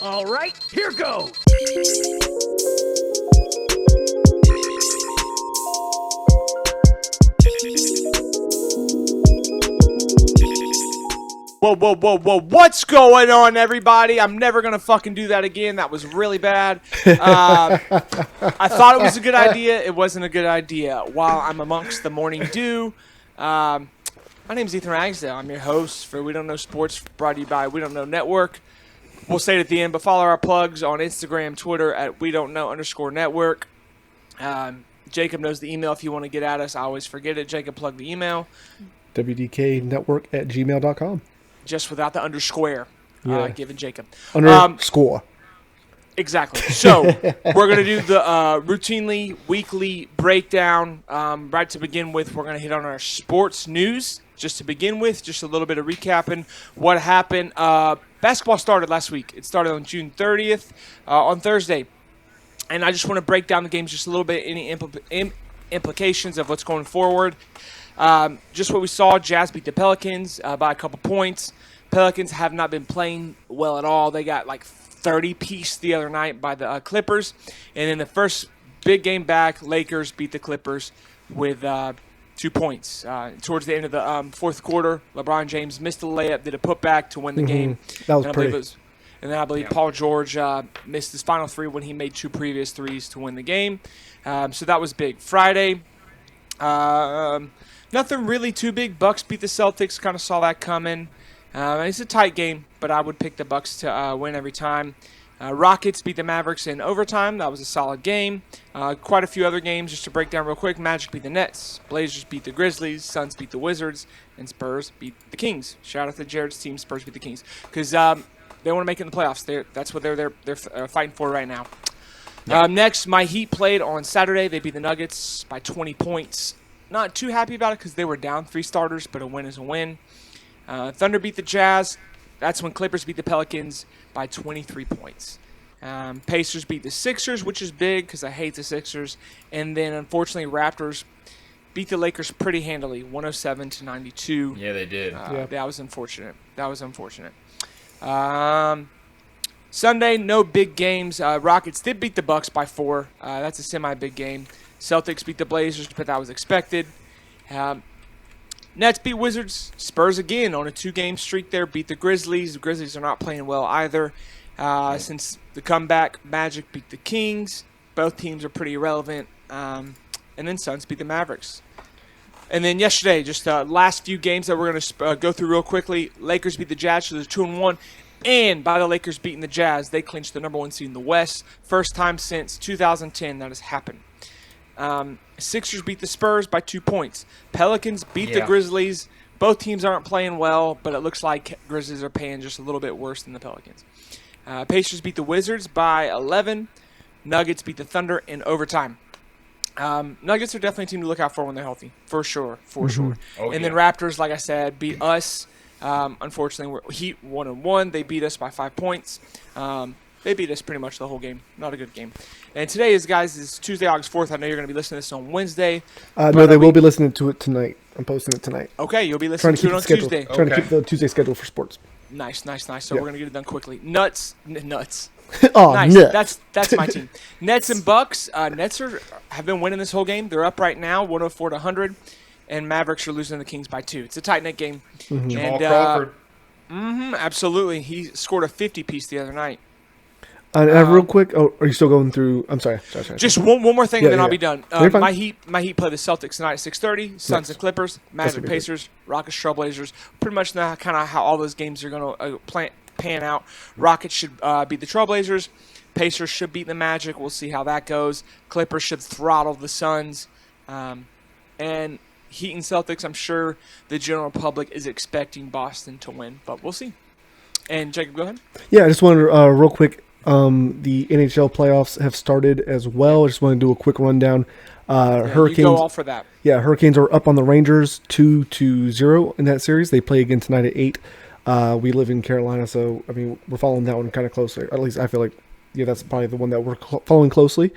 All right, here goes. Whoa. What's going on, everybody? I'm never going to fucking do that again. That was really bad. I thought it was a good idea. It wasn't a good idea. While I'm amongst the morning dew, my name is Ethan Ragsdale. I'm your host for We Don't Know Sports, brought to you by We Don't Know Network. We'll say it at the end, but follow our plugs on Instagram, Twitter at We Don't Know_network. Jacob knows the email if you want to get at us. I always forget it. Jacob, plug the email. WDKnetwork@gmail.com. Just without the underscore, given Jacob. Underscore. Exactly. So we're going to do the routinely weekly breakdown. Right to begin with, we're going to hit on our sports news. Just to begin with, just a little bit of recapping what happened. Basketball started last week. It started on June 30th on Thursday. And I just want to break down the games just a little bit, any implications of what's going forward. Just what we saw, Jazz beat the Pelicans by a couple points. Pelicans have not been playing well at all. They got like 30-piece the other night by the Clippers. And in the first big game back, Lakers beat the Clippers with 2 points. Towards the end of the fourth quarter, LeBron James missed a layup, did a putback to win the game. That was pretty. And then I believe Paul George missed his final three when he made 2 previous threes to win the game. So that was big. Friday, nothing really too big. Bucks beat the Celtics. Kind of saw that coming. It's a tight game, but I would pick the Bucks to win every time. Rockets beat the Mavericks in overtime. That was a solid game. Quite a few other games just to break down real quick. Magic beat the Nets. Blazers beat the Grizzlies. Suns beat the Wizards. And Spurs beat the Kings. Shout out to Jared's team. Spurs beat the Kings. Because they want to make it in the playoffs. That's what they're fighting for right now. Next, my Heat played on Saturday. They beat the Nuggets by 20 points. Not too happy about it because they were down 3 starters, but a win is a win. Thunder beat the Jazz. That's when Clippers beat the Pelicans by 23 points. Pacers beat the Sixers, which is big because I hate the Sixers. And then, unfortunately, Raptors beat the Lakers pretty handily, 107-92. Yeah, they did. That was unfortunate. Sunday, no big games. Rockets did beat the Bucks by 4. That's a semi-big game. Celtics beat the Blazers, but that was expected. Nets beat Wizards. Spurs again on a 2-game streak there. Beat the Grizzlies. The Grizzlies are not playing well either. Since the comeback, Magic beat the Kings. Both teams are pretty irrelevant. And then Suns beat the Mavericks. And then yesterday, just last few games that we're going to go through real quickly. Lakers beat the Jazz, so they're 2-1. And by the Lakers beating the Jazz, they clinched the number 1 seed in the West. First time since 2010 that has happened. Sixers beat the Spurs by 2 points. Pelicans beat the Grizzlies. Both teams aren't playing well, but it looks like Grizzlies are playing just a little bit worse than the Pelicans. Pacers beat the Wizards by 11. Nuggets beat the Thunder in overtime. Nuggets are definitely a team to look out for when they're healthy, for sure. And then Raptors, like I said, beat us. Unfortunately, we're Heat 1-1. They beat us by 5 points. They beat us pretty much the whole game. Not a good game. And today is Tuesday, August 4th. I know you're going to be listening to this on Wednesday. No, they will be listening to it tonight. I'm posting it tonight. Okay, you'll be listening to it on Tuesday. Trying to keep the Tuesday schedule for sports. Nice. So we're going to get it done quickly. Nuts. Oh, nice. Nuts. That's my team. Nets and Bucks. Nets have been winning this whole game. They're up right now, 104-100. And Mavericks are losing to the Kings by 2. It's a tight-knit game. Jamal Crawford. Absolutely. He scored a 50-piece the other night. Real quick, are you still going through? I'm sorry. Just one more thing, and then I'll be done. My Heat play the Celtics tonight at 6:30. Suns and Clippers, Magic, Pacers, Rockets, Trailblazers. Pretty much kind of how all those games are going to pan out. Rockets should beat the Trailblazers. Pacers should beat the Magic. We'll see how that goes. Clippers should throttle the Suns. And Heat and Celtics, I'm sure the general public is expecting Boston to win, but we'll see. And Jacob, go ahead. Yeah, I just wanted real quick. The NHL playoffs have started as well. I just want to do a quick rundown. Hurricanes. You go all for that. Yeah, Hurricanes are up on the Rangers 2-0 in that series. They play again tonight at 8. We live in Carolina, so I mean we're following that one kind of closely. At least I feel like that's probably the one that we're following closely.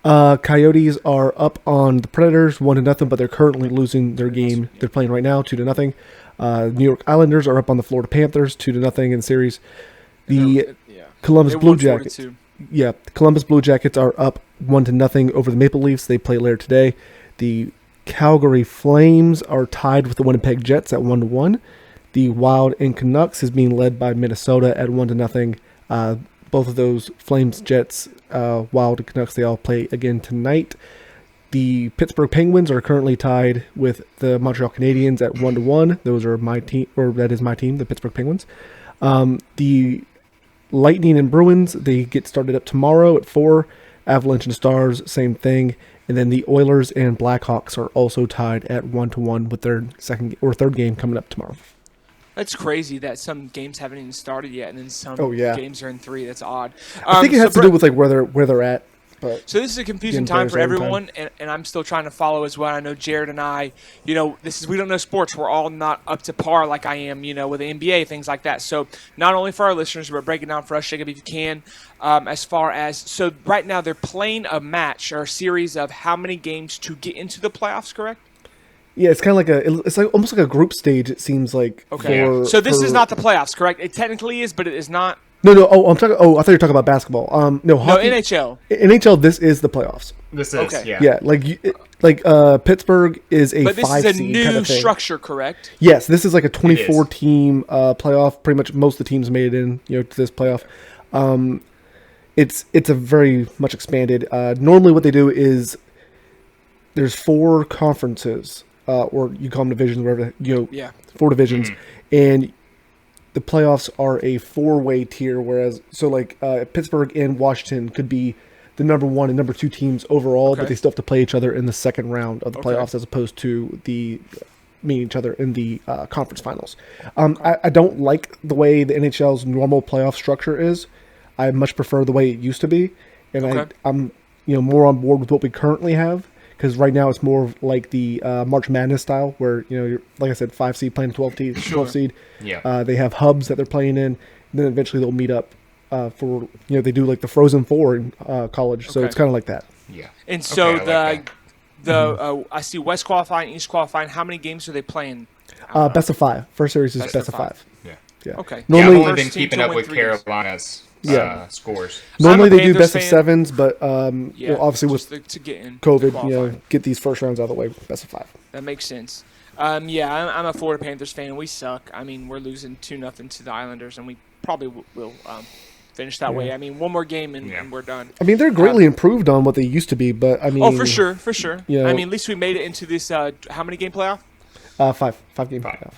Coyotes are up on the Predators 1-0, but they're currently losing their game. They're playing right now 2-0. New York Islanders are up on the Florida Panthers 2-0 in the series. The Columbus They Blue won Jackets. 4-2. Yeah, the Columbus Blue Jackets are up 1-0 over the Maple Leafs. They play later today. The Calgary Flames are tied with the Winnipeg Jets at 1-1. The Wild and Canucks is being led by Minnesota at 1-0. Both of those Flames, Jets, Wild, and Canucks, they all play again tonight. The Pittsburgh Penguins are currently tied with the Montreal Canadiens at 1-1. Those are my team, or that is my team, the Pittsburgh Penguins. The Lightning and Bruins, they get started up tomorrow at 4. Avalanche and Stars, same thing. And then the Oilers and Blackhawks are also tied at 1-1 with their second or third game coming up tomorrow. That's crazy that some games haven't even started yet, and then some games are in 3. That's odd. I think it has to do with like where they're at. But so this is a confusing time for everyone, and I'm still trying to follow as well. I know Jared and I, we don't know sports. We're all not up to par like I am, with the NBA, things like that. So not only for our listeners, but break it down for us, Jacob, if you can, as far as, so right now they're playing a match or a series of how many games to get into the playoffs, correct? Yeah, it's kind of like it's like almost like a group stage, it seems like. Okay, so this is not the playoffs, correct? It technically is, but it is not. No. Oh, I thought you were talking about basketball. No, hockey, NHL. NHL. This is the playoffs. This is Yeah, like Pittsburgh is a 5 seed. But this is a new kind of thing. structure, correct? Yes, this is like a 24 team playoff. Pretty much most of the teams made it in, to this playoff. It's a very much expanded. Normally, what they do is there's 4 conferences, or you call them divisions, whatever. 4 divisions, and the playoffs are a 4-way tier, whereas Pittsburgh and Washington could be the number 1 and number 2 teams overall, but they still have to play each other in the second round of the playoffs as opposed to the meeting each other in the conference finals. I don't like the way the NHL's normal playoff structure is. I much prefer the way it used to be, and I'm more on board with what we currently have. Because right now it's more of like the March Madness style, where you're, like I said, 5 seed playing 12 seed. Yeah. They have hubs that they're playing in, and then eventually they'll meet up for they do like the Frozen Four in college, so it's kind of like that. Yeah. And so I see West qualifying, East qualifying. How many games are they playing? Best of 5. First series is best of 5. Yeah. Okay. Normally, I've only been keeping up with Carolina's scores. Normally they do best of 7s, but obviously with to get in COVID, get these first rounds out of the way. Best of 5. That makes sense. I'm a Florida Panthers fan, and we suck. I mean, we're losing 2-0 to the Islanders, and we probably will finish that way. I mean, one more game and we're done. I mean, they're greatly improved on what they used to be, but I mean, for sure. Yeah. I mean, at least we made it into this. How many game playoff? 5 game playoff.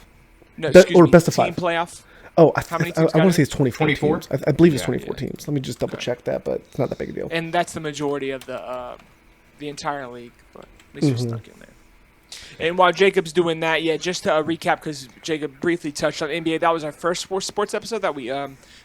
No, best of 5 team playoff. Oh, how many I teams want to say it's 24 teams. I believe it's 24 yeah. teams. Let me just double check that, but it's not that big a deal. And that's the majority of the entire league, but at least we're stuck in there. And while Jacob's doing that, just to recap, because Jacob briefly touched on NBA, that was our first sports episode that we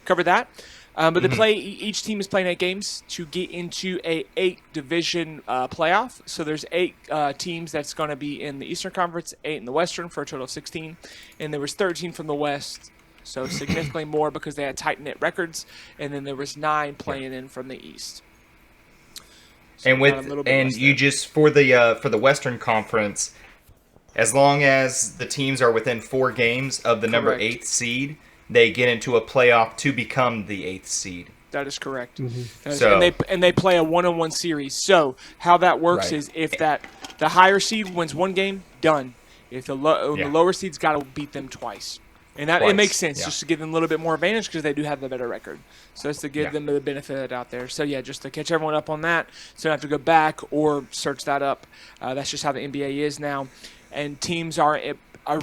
covered that. But each team is playing 8 games to get into a 8-division playoff. So there's 8 teams that's going to be in the Eastern Conference, 8 in the Western for a total of 16, and there was 13 from the West. So significantly more because they had tight-knit records, and then there was 9 playing in from the East. So you just for the Western Conference, as long as the teams are within 4 games of the number 8 seed, they get into a playoff to become the 8th seed. That is correct. And they play a 1-on-1 series. So how that works is if the higher seed wins 1 game, done. If the lower seed's got to beat them twice. And that it makes sense just to give them a little bit more advantage because they do have the better record. So it's to give them the benefit of the doubt there. So, just to catch everyone up on that, so you don't have to go back or search that up. That's just how the NBA is now. And teams are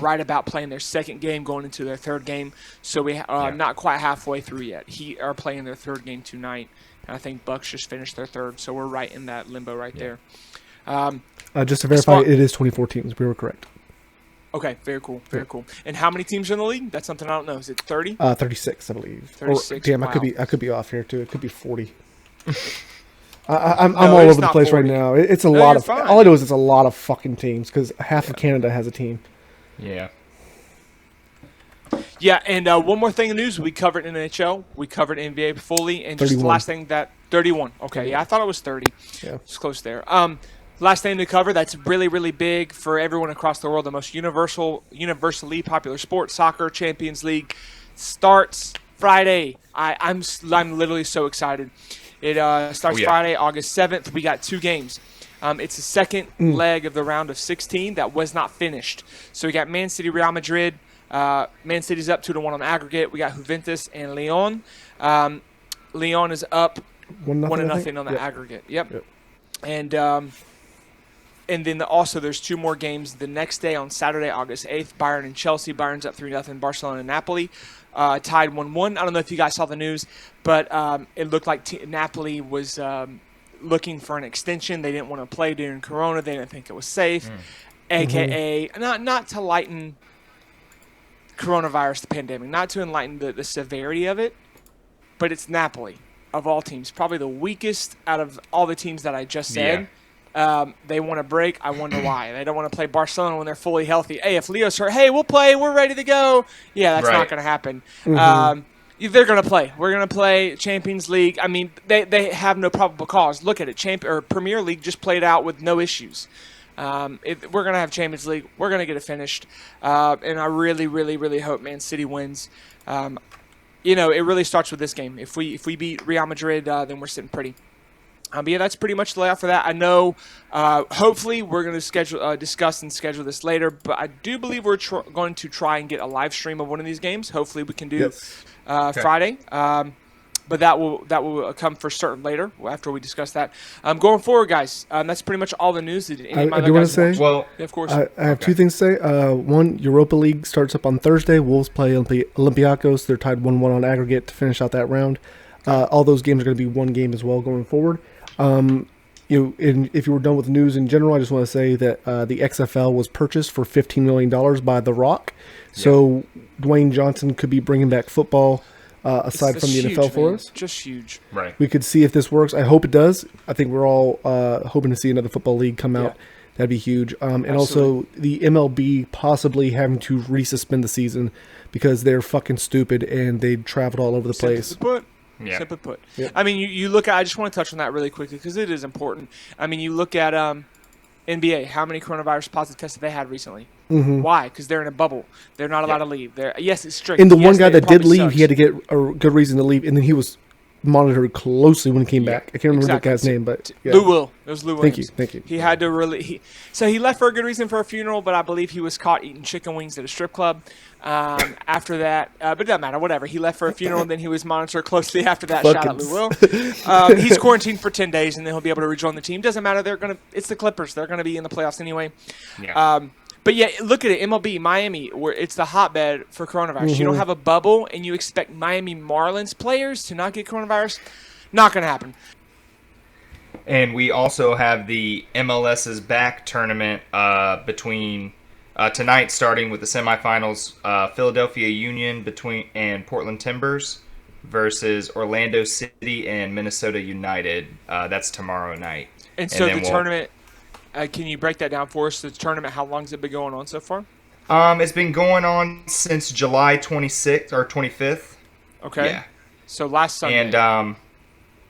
right about playing their second game going into their third game. So we not quite halfway through yet. Are playing their third game tonight. And I think Bucks just finished their third. So we're right in that limbo right there. Just to verify, it is 24 teams. We were correct. Okay, very cool, very cool. And how many teams are in the league? That's something I don't know. Is it 30? 36, I believe. 36. Damn, wow. I could be off here too. It could be 40. I'm all over the place 40. right now. It's a lot of. Fine. All I know is it's a lot of fucking teams because half of Canada has a team. Yeah. Yeah, and one more thing in news. We covered NHL. We covered NBA fully. And just 31. the last thing 31. Okay, I thought it was 30. Yeah. It's close there. Last thing to cover that's really, really big for everyone across the world, the most universally popular sport, soccer, Champions League, starts Friday. I'm literally so excited. It starts Friday, August 7th. We got 2 games. It's the second leg of the round of 16 that was not finished. So we got Man City, Real Madrid. Man City's up 2-1 on the aggregate. We got Juventus and Lyon. Lyon is up 1-0 on the aggregate. Yep. And then also there's 2 more games the next day on Saturday, August 8th. Bayern and Chelsea. Bayern's up 3-0. Barcelona and Napoli tied 1-1. I don't know if you guys saw the news, but it looked like Napoli was looking for an extension. They didn't want to play during Corona. They didn't think it was safe, a.k.a. not to lighten coronavirus, the pandemic, not to enlighten the severity of it, but it's Napoli, of all teams, probably the weakest out of all the teams that I just said. They want to break. I wonder why. They don't want to play Barcelona when they're fully healthy. Hey, if Leo's hurt, hey, we'll play. We're ready to go. Yeah, that's not going to happen. They're going to play. We're going to play Champions League. I mean, they have no probable cause. Look at it. Premier League just played out with no issues. We're going to have Champions League. We're going to get it finished. And I really, really, really hope Man City wins. It really starts with this game. If we beat Real Madrid, then we're sitting pretty. But yeah, that's pretty much the layout for that. I know, hopefully, we're going to discuss and schedule this later, but I do believe we're going to try and get a live stream of one of these games. Hopefully, we can do Friday. But that will come for certain later after we discuss that. Going forward, guys, that's pretty much all the news. I do want to say, well, yeah, of course. I have 2 things to say. One, Europa League starts up on Thursday. Wolves play Olympiacos. They're tied 1-1 on aggregate to finish out that round. All those games are going to be one game as well going forward. If you were done with news in general, I just want to say that the XFL was purchased for $15 million by The Rock. So Dwayne Johnson could be bringing back football aside from the NFL for us. Just huge. Right. We could see if this works. I hope it does. I think we're all hoping to see another football league come out. That'd be huge. And also the MLB possibly having to resuspend the season because they're fucking stupid and they traveled all over the place. Simply put. Yeah. I mean, you look at – I just want to touch on that really quickly because it is important. I mean, you look at NBA, how many coronavirus positive tests have they had recently? Why? Because they're in a bubble. They're not allowed to leave. Yes, it's strict. And the one guy that did leave, he had to get a good reason to leave, and then he was monitored closely when he came back. I can't remember the guy's name, but Lou Will. It was Lou Williams. Thank you. He had to really. So he left for a good reason for a funeral, but I believe he was caught eating chicken wings at a strip club. After that, but it doesn't matter. Whatever. He left for a funeral, and then he was monitored closely after that. Shout out Lou Will. He's quarantined for 10 days, and then he'll be able to rejoin the team. Doesn't matter. It's the Clippers. They're gonna be in the playoffs anyway. Yeah. But yeah, look at it. MLB, Miami, where it's the hotbed for coronavirus. You don't have a bubble, and you expect Miami Marlins players to not get coronavirus. Not going to happen. And we also have the MLS's back tournament between tonight, starting with the semifinals. Philadelphia Union and Portland Timbers versus Orlando City and Minnesota United. That's tomorrow night. And so the tournament. Can you break that down for us? The tournament, how long has it been going on so far? It's been going on since July 26th or 25th. Okay. Yeah. So last Sunday. And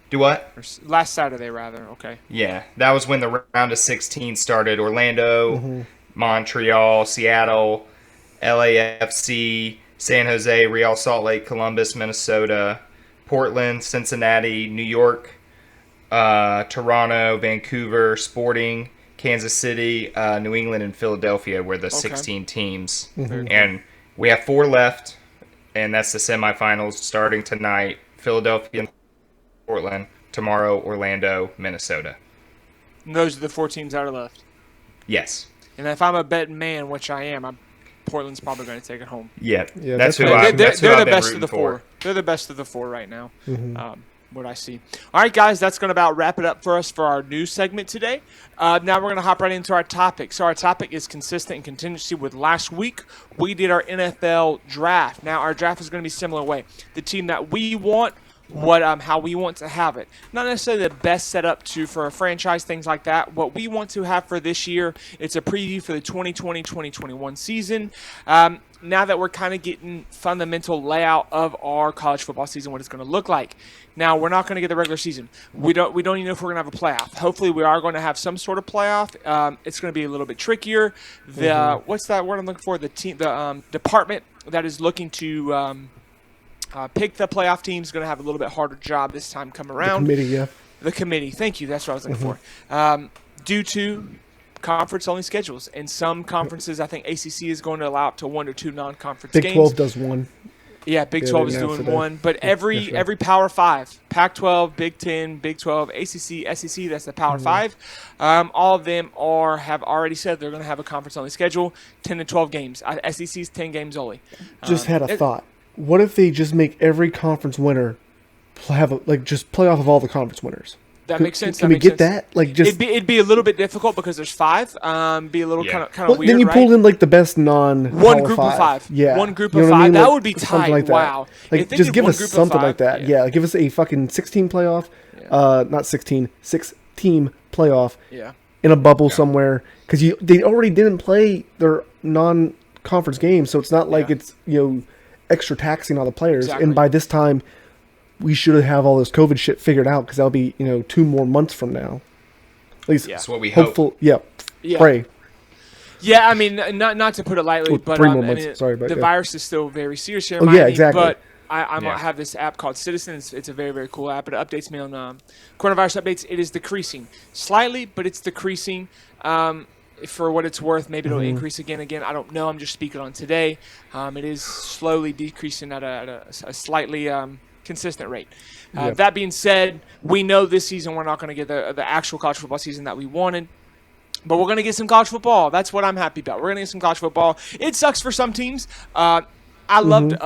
do what? Last Saturday, rather. Okay. Yeah, that was when the round of 16 started. Orlando, Montreal, Seattle, LAFC, San Jose, Real Salt Lake, Columbus, Minnesota, Portland, Cincinnati, New York, Toronto, Vancouver, Sporting, Kansas City, New England, and Philadelphia were the 16 teams. And we have 4 left, and that's the semifinals starting tonight. Philadelphia, Portland, tomorrow, Orlando, Minnesota. And those are the 4 teams that are left? Yes. And if I'm a betting man, which I am, Portland's probably going to take it home. Yeah, that's who I've been rooting for. They're the best of the 4. They're the best of the 4 right now. What I see. All right, guys, that's going to about wrap it up for us for our news segment today. Now we're going to hop right into our topic. So our topic is consistent and contingency with last week. We did our NFL draft. Now our draft is going to be similar way. The team that we want, how we want to have it. Not necessarily the best setup for a franchise, things like that. What we want to have for this year, it's a preview for the 2020-2021 season. Now that we're kind of getting fundamental layout of our college football season, what it's going to look like. Now, we're not going to get the regular season. We don't even know if we're going to have a playoff. Hopefully, we are going to have some sort of playoff. It's going to be a little bit trickier. What's that word I'm looking for? The department that is looking to pick the playoff teams. Going to have a little bit harder job this time come around. The committee, yeah. The committee. Thank you. That's what I was looking for. Due to conference-only schedules. In some conferences, I think ACC is going to allow up to 1 or 2 non-conference games. Big 12 does one. Yeah, Big 12 is doing one. But every Power 5, Pac-12, Big 10, Big 12, ACC, SEC, that's the Power 5. All of them have already said they're going to have a conference-only schedule, 10 to 12 games. SEC's 10 games only. Just had a thought. What if they just make every conference winner just play off of all the conference winners? That makes sense. Can we get that? Like, just it'd be a little bit difficult because there's 5. Be a little kind of weird. Then you right? pulled in like the best one group of 5. Yeah, one group you know of what 5. I mean? That Like, would be tight. Like that. Wow. Like, just give us something like that. Yeah, give us a fucking 16 playoff. Yeah. Not 16, 6-team playoff. Yeah. In a bubble somewhere, because they already didn't play their non-conference games, so it's not like it's extra taxing all the players. Exactly. And by this time, we should have all this COVID shit figured out, because that'll be 2 more months from now. At least that's what we hope. Yeah. Pray. Yeah, I mean, not to put it lightly, but 3 more months. Sorry, but the virus is still very serious here. Exactly. But I have this app called Citizens. It's a very, very cool app. It updates me on coronavirus updates. It is decreasing slightly, but it's decreasing. For what it's worth, maybe it'll increase again. I don't know. I'm just speaking on today. It is slowly decreasing at a slightly consistent rate. That being said, we know this season we're not going to get the actual college football season that we wanted. But we're going to get some college football. That's what I'm happy about. We're going to get some college football. It sucks for some teams. I loved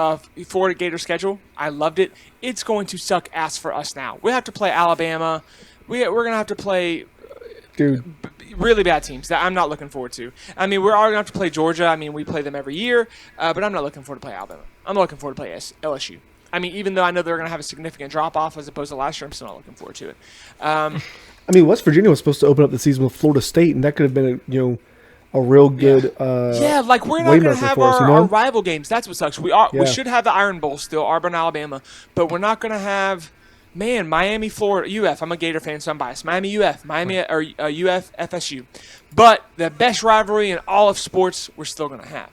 Florida Gator schedule. I loved it. It's going to suck ass for us now. We have to play Alabama. We're going to have to play really bad teams that I'm not looking forward to. I mean, we're already going to have to play Georgia. I mean, we play them every year. But I'm not looking forward to play Alabama. I'm looking forward to play LSU. I mean, even though I know they're going to have a significant drop-off as opposed to last year, I'm still not looking forward to it. I mean, West Virginia was supposed to open up the season with Florida State, and that could have been a real good like we're not going to have our rival games. That's what sucks. We should have the Iron Bowl still, Auburn, Alabama, but we're not going to have Miami, Florida, UF. I'm a Gator fan, so I'm biased. Miami, UF, UF, FSU. But the best rivalry in all of sports, we're still going to have,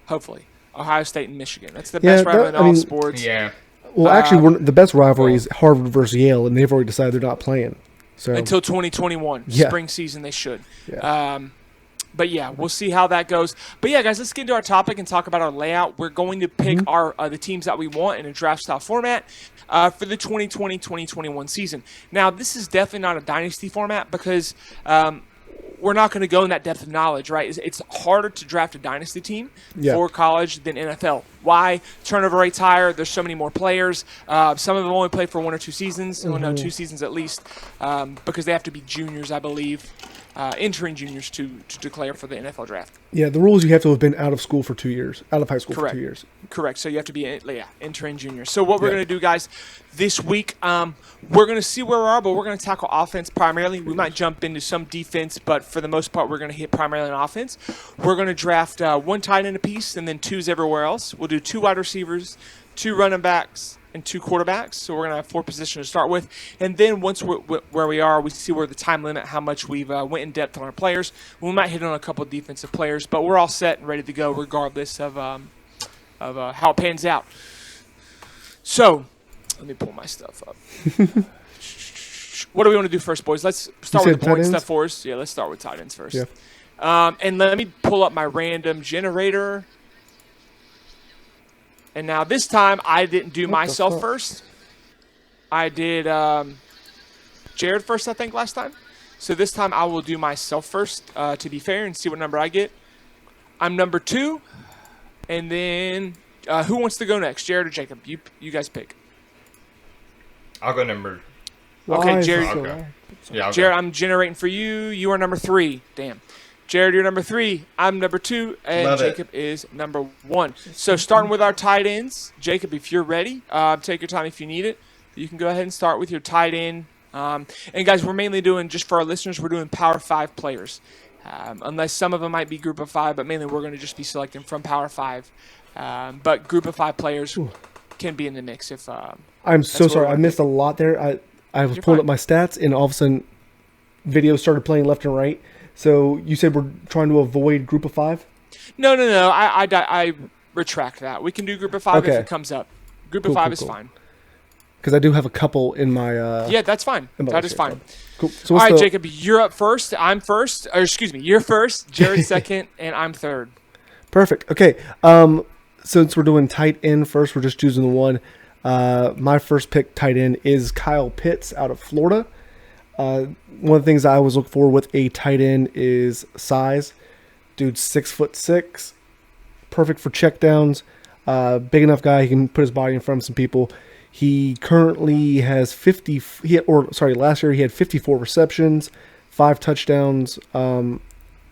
hopefully, Ohio State and Michigan. That's the best rivalry in all of sports. Yeah. Well, actually, the best rivalry is Harvard versus Yale, and they've already decided they're not playing. So until 2021, spring season, they should. Yeah. But yeah, we'll see how that goes. But yeah, guys, let's get into our topic and talk about our layout. We're going to pick the teams that we want in a draft style format for the 2020-2021 season. Now, this is definitely not a dynasty format because we're not going to go in that depth of knowledge, right? It's harder to draft a dynasty team for college than NFL. Why? Turnover rate's higher. There's so many more players. Some of them only play for 1 or 2 seasons. Oh, no, 2 seasons at least because they have to be juniors, I believe. Entering juniors to declare for the NFL draft. Yeah, the rule is you have to have been out of school for 2 years, out of high school for 2 years. Correct. So you have to be entering juniors. So what we're going to do, guys, this week, we're going to see where we are, but we're going to tackle offense primarily. We might jump into some defense, but for the most part, we're going to hit primarily on offense. We're going to draft 1 tight end apiece and then 2s everywhere else. We'll do 2 wide receivers, 2 running backs, and 2 quarterbacks, so we're going to have 4 positions to start with. And then once we're where we are, we see where the time limit, how much we've went in depth on our players. We might hit on a couple of defensive players, but we're all set and ready to go regardless of how it pans out. So let me pull my stuff up. What do we want to do first, boys? Let's start with the boring stuff for us. Yeah, let's start with tight ends first. Yeah. And let me pull up my random generator. And now this time, I didn't do myself first. I did Jared first, I think, last time. So this time, I will do myself first, to be fair, and see what number I get. I'm number 2. And then, who wants to go next, Jared or Jacob? You guys pick. I'll go number... Okay, Jared. I'll go. Yeah, Jared, I'm generating for you. You are number 3. Damn. Jared, you're number 3. I'm number 2, and Jacob is number 1. So starting with our tight ends, Jacob, if you're ready, take your time if you need it. You can go ahead and start with your tight end. And guys, we're mainly doing, just for our listeners, we're doing Power 5 players. Unless some of them might be Group of 5, but mainly we're going to just be selecting from Power 5. But Group of 5 players can be in the mix if. I'm so sorry, I missed a lot there. I was pulling up my stats, and all of a sudden, videos started playing left and right. So you said we're trying to avoid Group of 5? No. I retract that. We can do Group of 5 if it comes up. Group Cool, of 5 cool, is cool. fine. Because I do have a couple in my. Yeah, that's fine. in my That list is here, fine. so. Cool. So All what's right, the- Jacob, you're up first. I'm first. Or excuse me, you're first. Jared's second, and I'm third. Perfect. Okay. Since we're doing tight end first, we're just choosing the one. My first pick tight end is Kyle Pitts out of Florida. One of the things I always look for with a tight end is size. Dude's 6'6", perfect for checkdowns. Big enough guy, he can put his body in front of some people. He currently has last year he had 54 receptions, 5 touchdowns.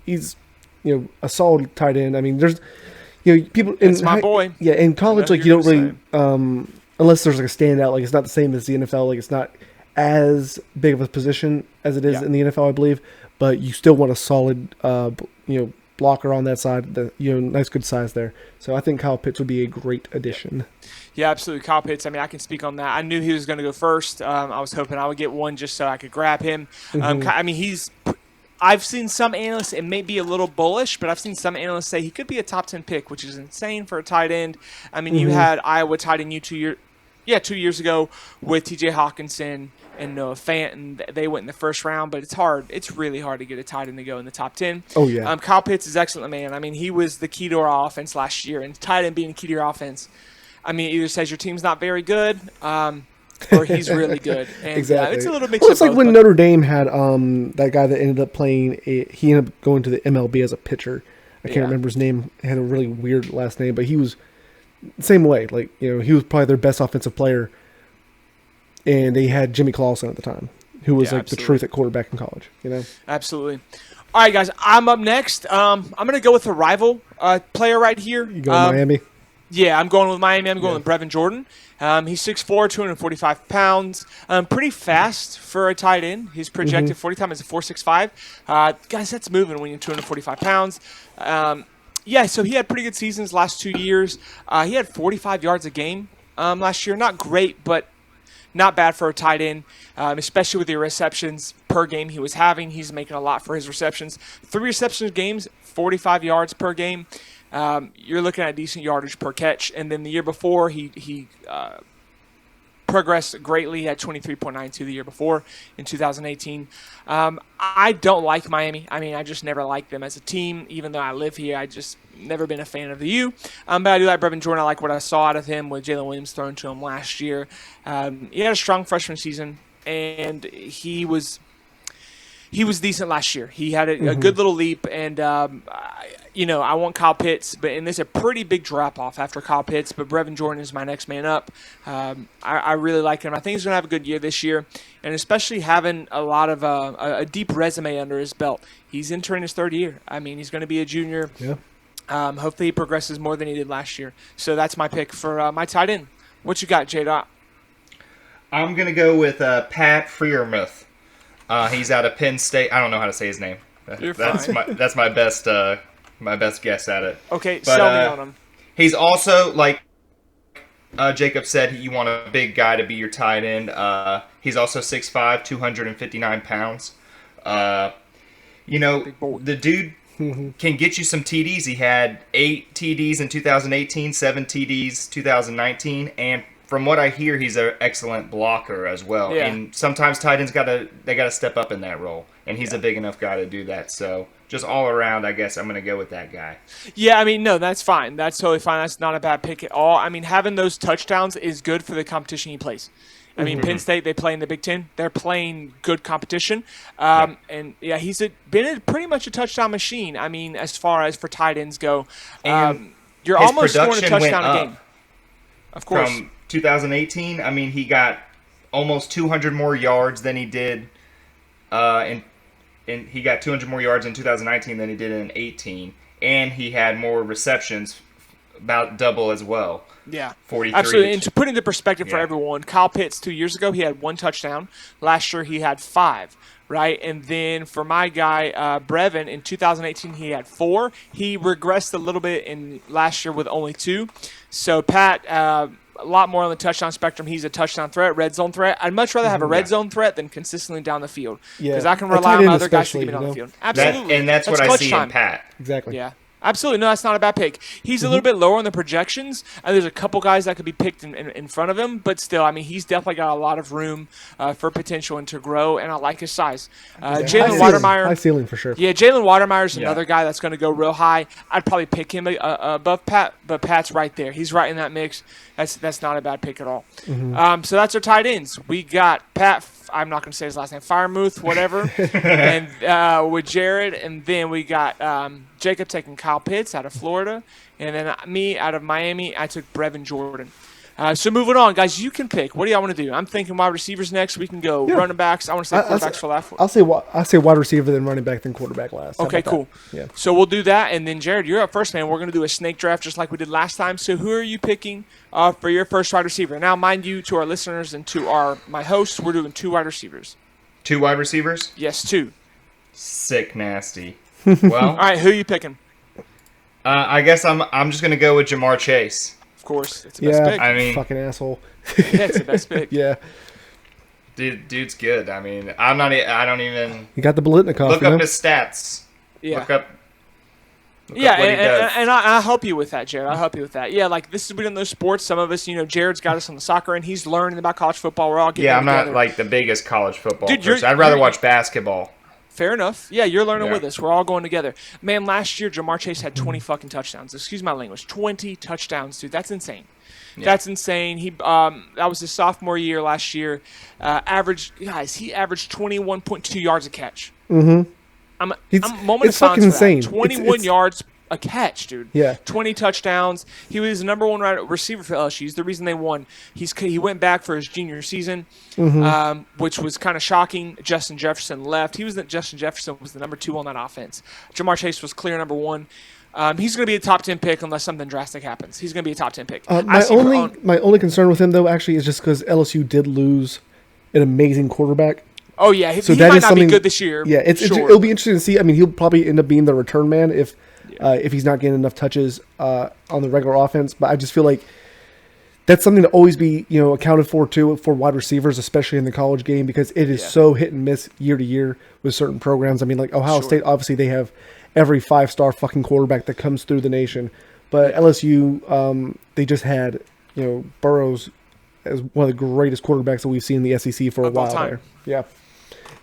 He's, a solid tight end. I mean, there's, people. That's my boy. Yeah, in college, I know like you don't you're really, gonna unless there's like a standout, like it's not the same as the NFL. Like it's not as big of a position as it is in the NFL, I believe. But you still want a solid, blocker on that side. Nice good size there. So I think Kyle Pitts would be a great addition. Yeah, absolutely. Kyle Pitts, I mean, I can speak on that. I knew he was going to go first. I was hoping I would get one just so I could grab him. I mean, I've seen some analysts, it may be a little bullish, but I've seen some analysts say he could be a top 10 pick, which is insane for a tight end. I mean, you had Iowa tight end 2 years ago with TJ Hawkinson and Noah Fant, and they went in the first round, but it's hard. It's really hard to get a tight end to go in the top 10. Oh, yeah. Kyle Pitts is excellent, man. I mean, he was the key to our offense last year, and tight end being the key to your offense, I mean, it either says your team's not very good, or he's really good. And, Exactly. it's a little mix Well, of it's like both, when but- Notre Dame had that guy that ended up playing. He ended up going to the MLB as a pitcher. I can't remember his name. He had a really weird last name, but he was the same way. Like he was probably their best offensive player, and they had Jimmy Clausen at the time, who was like the truth at quarterback in college. Absolutely. All right, guys, I'm up next. I'm going to go with a rival player right here. You go Miami. Yeah, I'm going with Miami. I'm going with Brevin Jordan. He's 6'4", 245 pounds. Pretty fast for a tight end. His projected 40 time is a 4.65. Guys, that's moving when you're 245 pounds. So he had pretty good seasons last 2 years. He had 45 yards a game last year. Not great, but not bad for a tight end, especially with the receptions per game he was having. He's making a lot for his receptions. 3 receptions games, 45 yards per game. You're looking at decent yardage per catch. And then the year before, he progressed greatly. He had 23.92 the year before in 2018. I don't like Miami. I mean, I just never liked them as a team. Even though I live here, I just never been a fan of the U. But I do like Brevin Jordan. I like what I saw out of him with Jalen Williams thrown to him last year. He had a strong freshman season, and he was decent last year. He had a good little leap, and I want Kyle Pitts, and there's a pretty big drop off after Kyle Pitts. But Brevin Jordan is my next man up. I really like him. I think he's going to have a good year this year, and especially having a lot of a deep resume under his belt. He's entering his 3rd year. I mean, he's going to be a junior. Yeah. Hopefully, he progresses more than he did last year. So that's my pick for my tight end. What you got, J-Dot? I'm going to go with Pat Freemuth. He's out of Penn State. I don't know how to say his name. You're That's fine. that's my best guess at it. Okay, But, sell me on him. He's also, like Jacob said, you want a big guy to be your tight end. He's also 6'5", 259 pounds. Big boy. The dude can get you some TDs. He had 8 TDs in 2018, 7 TDs 2019, and from what I hear, he's an excellent blocker as well. Yeah. And sometimes tight ends gotta step up in that role, and he's a big enough guy to do that. So just all around, I guess I'm gonna go with that guy. Yeah, I mean, no, that's fine. That's totally fine. That's not a bad pick at all. I mean, having those touchdowns is good for the competition he plays. I mean, Penn State, they play in the Big Ten. They're playing good competition. And, he's been pretty much a touchdown machine, I mean, as far as for tight ends go. You're his almost scoring a production went touchdown a up game. Of course. From 2018, I mean, he got almost 200 more yards than he did and he got 200 more yards in 2019 than he did in 18, and he had more receptions, about double as well. Yeah, 43. absolutely. And to put into perspective for Yeah. everyone, Kyle Pitts 2 years ago, he had 1 touchdown. Last year, he had 5, right? And then for my guy, Brevin, in 2018, he had 4. He regressed a little bit in last year with only 2. So Pat, a lot more on the touchdown spectrum. He's a touchdown threat, red zone threat. I'd much rather have a red zone threat than consistently down the field. Yeah. Because I can A rely tight on end other guys to especially, get me down the you know? field. Absolutely. That's what I clutch see time. in Pat. Exactly. Yeah. Absolutely. No, that's not a bad pick. He's a little bit lower on the projections, and there's a couple guys that could be picked in front of him, but still, I mean, he's definitely got a lot of room for potential and to grow, and I like his size. Jalen Watermeyer. High ceiling for sure. Yeah, Jalen Watermeyer's another guy that's going to go real high. I'd probably pick him above Pat, but Pat's right there. He's right in that mix. That's not a bad pick at all. So that's our tight ends. We got Pat. I'm not going to say his last name. Freemuth, whatever, and with Jared, and then we got Jacob taking Kyle Pitts out of Florida, and then me out of Miami. I took Brevin Jordan. So moving on, guys, you can pick. What do y'all want to do? I'm thinking wide receivers next. We can go running backs. I want to say quarterbacks for last. I'll say wide receiver, then running back, then quarterback last. Okay, cool. Yeah. So we'll do that, and then Jared, you're up first, man. We're going to do a snake draft just like we did last time. So who are you picking for your first wide receiver? Now, mind you, to our listeners and to my hosts, we're doing 2 wide receivers. 2 wide receivers? Yes, 2. Sick nasty. Well, all right, who are you picking? I guess I'm just gonna go with Jamar Chase. Of course, it's the best pick. I mean, fucking asshole. Yeah, it's the best pick. Yeah. Dude's good. I mean, I don't even. You got the Bolitnikov. Look up his stats. Yeah. Look up what he does. And I'll help you with that, Jared. I'll help you with that. Yeah, like this is we in those sports. Some of us, Jared's got us on the soccer, and he's learning about college football. We're all getting I'm together. not like the biggest college football Dude, person. I'd rather watch basketball. Fair enough. Yeah, you're learning with us. We're all going together. Man, last year Jamar Chase had 20 fucking touchdowns. Excuse my language. 20 touchdowns, dude. That's insane. Yeah. That's insane. He that was his sophomore year last year. He averaged 21.2 yards a catch. Mm-hmm. I'm moment it's of fucking insane. 21 yards a catch, dude. Yeah. 20 touchdowns. He was the number 1 receiver for LSU. He's the reason they won. He went back for his junior season, which was kind of shocking. Justin Jefferson left. Justin Jefferson was the number 2 on that offense. Jamar Chase was clear number 1. He's going to be a top 10 pick unless something drastic happens. He's going to be a top 10 pick. My only concern with him, though, actually, is just because LSU did lose an amazing quarterback. Oh, yeah. So he might not be good this year. Yeah, it'll be interesting to see. I mean, he'll probably end up being the return man if he's not getting enough touches on the regular offense. But I just feel like that's something to always be accounted for, too, for wide receivers, especially in the college game, because it is so hit and miss year to year with certain programs. I mean, like Ohio State, obviously, they have every 5-star fucking quarterback that comes through the nation. But LSU, they just had, Burrows as one of the greatest quarterbacks that we've seen in the SEC for a while there. Yeah.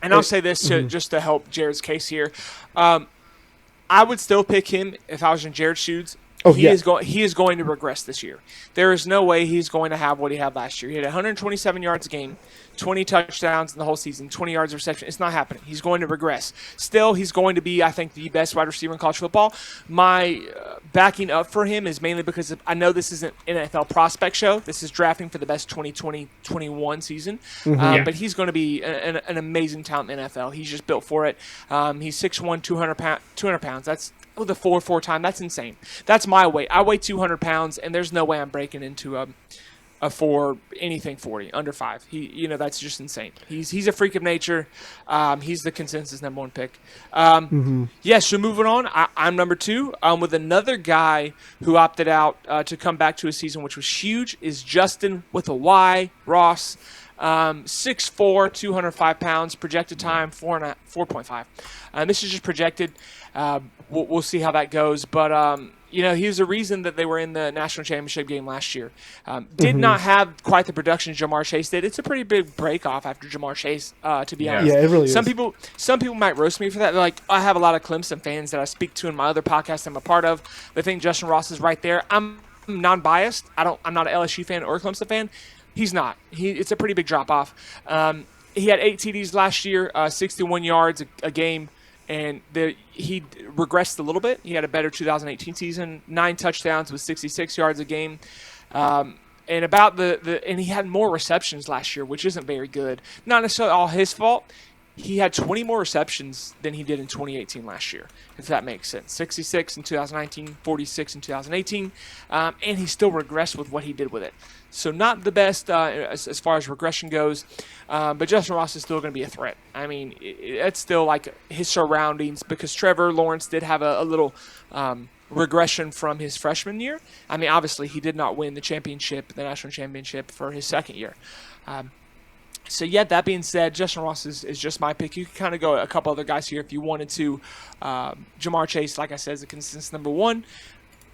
And I'll say this just to help Jared's case here. I would still pick him if I was in Jared's shoes. He is going to regress this year. There is no way he's going to have what he had last year. He had 127 yards a game, 20 touchdowns in the whole season, 20 yards of reception. It's not happening. He's going to regress. Still, he's going to be, I think, the best wide receiver in college football. My backing up for him is mainly because I know this isn't an NFL prospect show. This is drafting for the best 2020-21 season. But he's going to be an amazing talent in the NFL. He's just built for it. He's 6'1", 200 pounds. That's the 4.4 time. That's insane. That's my weight. I weigh 200 pounds, and there's no way I'm breaking into a 40, under 5. That's just insane. He's a freak of nature. He's the consensus number 1 pick. So moving on, I'm number 2. With another guy who opted out to come back to his season, which was huge, is Justin with a Y, Ross. 6'4", 205 pounds, projected time 4.5. This is just projected. We'll see how that goes. But, he was a reason that they were in the national championship game last year. Did not have quite the production Jamar Chase did. It's a pretty big break off after Jamar Chase, to be honest. Yeah, it really is. Some people might roast me for that. They're like, I have a lot of Clemson fans that I speak to in my other podcast I'm a part of. They think Justin Ross is right there. I'm non-biased. I'm not an LSU fan or a Clemson fan. He's not. It's a pretty big drop-off. He had 8 TDs last year, 61 yards a game, and he regressed a little bit. He had a better 2018 season, 9 touchdowns with 66 yards a game. And he had more receptions last year, which isn't very good. Not necessarily all his fault. He had 20 more receptions than he did in 2018 last year, if that makes sense. 66 in 2019, 46 in 2018, and he still regressed with what he did with it. So not the best as far as regression goes, but Justin Ross is still going to be a threat. I mean, it's still like his surroundings, because Trevor Lawrence did have a little regression from his freshman year. I mean, obviously he did not win the national championship for his second year. So, yeah, that being said, Justin Ross is just my pick. You can kind of go a couple other guys here if you wanted to. Jamar Chase, like I said, is a consensus number 1.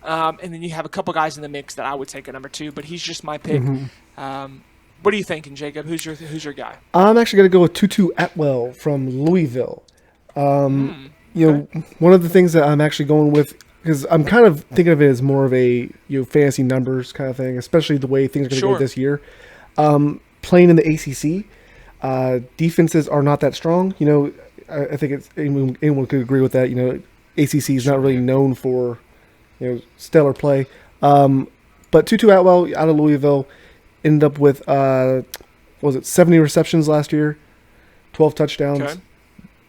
And then you have a couple guys in the mix that I would take at number 2, but he's just my pick. What are you thinking, Jacob? Who's your guy? I'm actually going to go with Tutu Atwell from Louisville. You know, one of the things that I'm actually going with, because I'm kind of thinking of it as more of a fantasy numbers kind of thing, especially the way things are going to go this year. Playing in the ACC, defenses are not that strong. You know, I think it's anyone could agree with that. You know, ACC is not really known for stellar play. But Tutu Atwell out of Louisville ended up with 70 receptions last year, 12 touchdowns. Okay.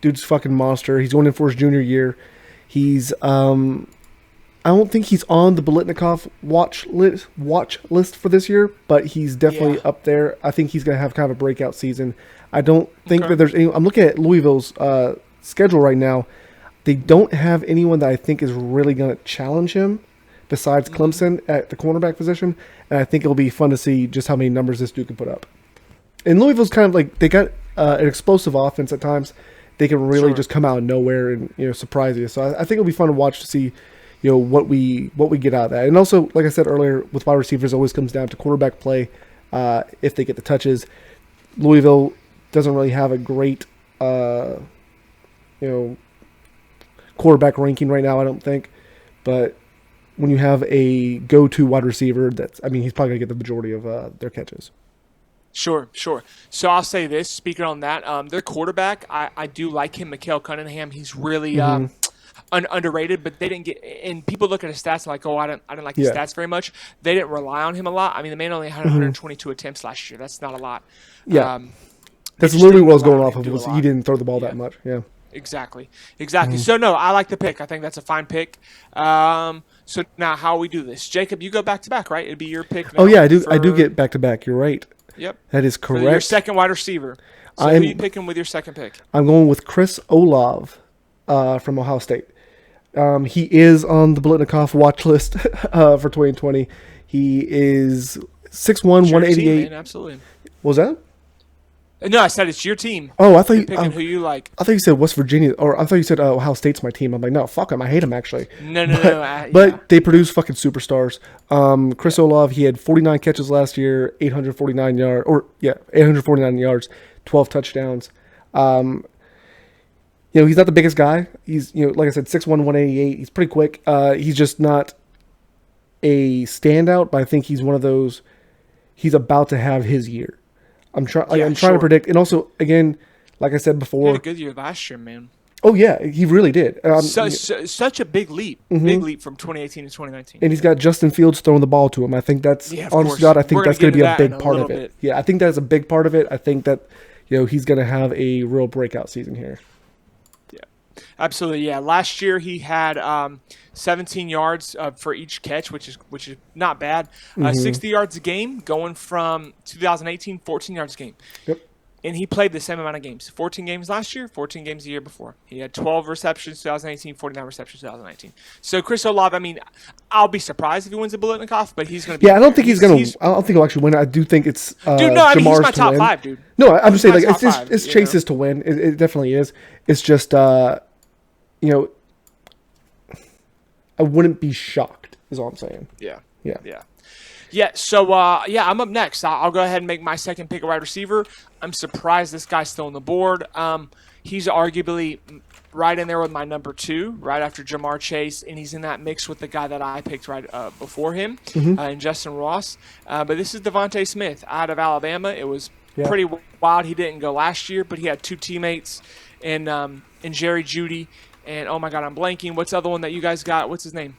Dude's fucking monster. He's going in for his junior year. He's I don't think he's on the Biletnikoff watch list for this year, but he's definitely up there. I think he's going to have kind of a breakout season. I don't think that there's any. I'm looking at Louisville's schedule right now. They don't have anyone that I think is really going to challenge him besides Clemson at the cornerback position, and I think it'll be fun to see just how many numbers this dude can put up. And Louisville's kind of like, they got an explosive offense at times. They can really just come out of nowhere and surprise you. So I think it'll be fun to watch to see what we get out of that. And also, like I said earlier, with wide receivers, it always comes down to quarterback play. If they get the touches, Louisville doesn't really have a great quarterback ranking right now, I don't think. But when you have a go-to wide receiver, he's probably gonna get the majority of their catches. Sure. So I'll say this, speaking on that, their quarterback, I do like him, Mikael Cunningham. He's really underrated, but they didn't get, and people look at his stats and like, I didn't like his stats very much. They didn't rely on him a lot. I mean, the man only had 122 attempts last year. That's not a lot. Yeah. That's literally what I was going off of. He didn't throw the ball that much. Yeah. Exactly. So, no, I like the pick. I think that's a fine pick. So now how we do this? Jacob, you go back-to-back, right? It'd be your pick now. Oh, yeah, I do get back-to-back. You're right. Yep. That is correct. For your second wide receiver. So who are you picking with your second pick? I'm going with Chris Olav from Ohio State. He is on the Biletnikoff watch list for 2020. He is 6'1", 188. Team, man, absolutely. What was that? No, I said it's your team. Oh, I thought you're picking who you like. I thought you said West Virginia, or I thought you said Ohio State's my team. I'm like, no, fuck him. I hate him, actually. No. But they produce fucking superstars. Chris Olav, he had 49 catches last year, 849 yards, 12 touchdowns. He's not the biggest guy. He's, like I said, 6'1", 188. He's pretty quick. He's just not a standout, but I think he's one of those. He's about to have his year. I'm trying to predict, and also again, like I said before, he had a good year last year, man. Oh yeah, he really did. Such a big leap, big leap from 2018 to 2019. And he's got Justin Fields throwing the ball to him. I think that's honest God. I think that's going to be a big part of it. Yeah, I think that's a big part of it. I think that he's going to have a real breakout season here. Absolutely, yeah. Last year he had 17 yards for each catch, which is not bad. 60 yards a game, going from 2018, 14 yards a game. Yep. And he played the same amount of games. 14 games last year, 14 games the year before. He had 12 receptions 2018, 49 receptions 2019. So Chris Olav, I'll be surprised if he wins the Biletnikoff, but he's going to be. Yeah, I don't think he's going to. I don't think he'll actually win. I do think it's. Dude, no, he's my top 5, dude. No, I'm just saying, it's Chase's to win. It definitely is. It's just. I wouldn't be shocked, is all I'm saying. Yeah. So, I'm up next. I'll go ahead and make my second pick a wide receiver. I'm surprised this guy's still on the board. He's arguably right in there with my number 2, right after Jamar Chase, and he's in that mix with the guy that I picked right before him, and Justin Ross. But this is Devontae Smith out of Alabama. It was pretty wild. He didn't go last year, but he had 2 teammates in Jerry Jeudy. And, oh, my God, I'm blanking. What's the other one that you guys got? What's his name?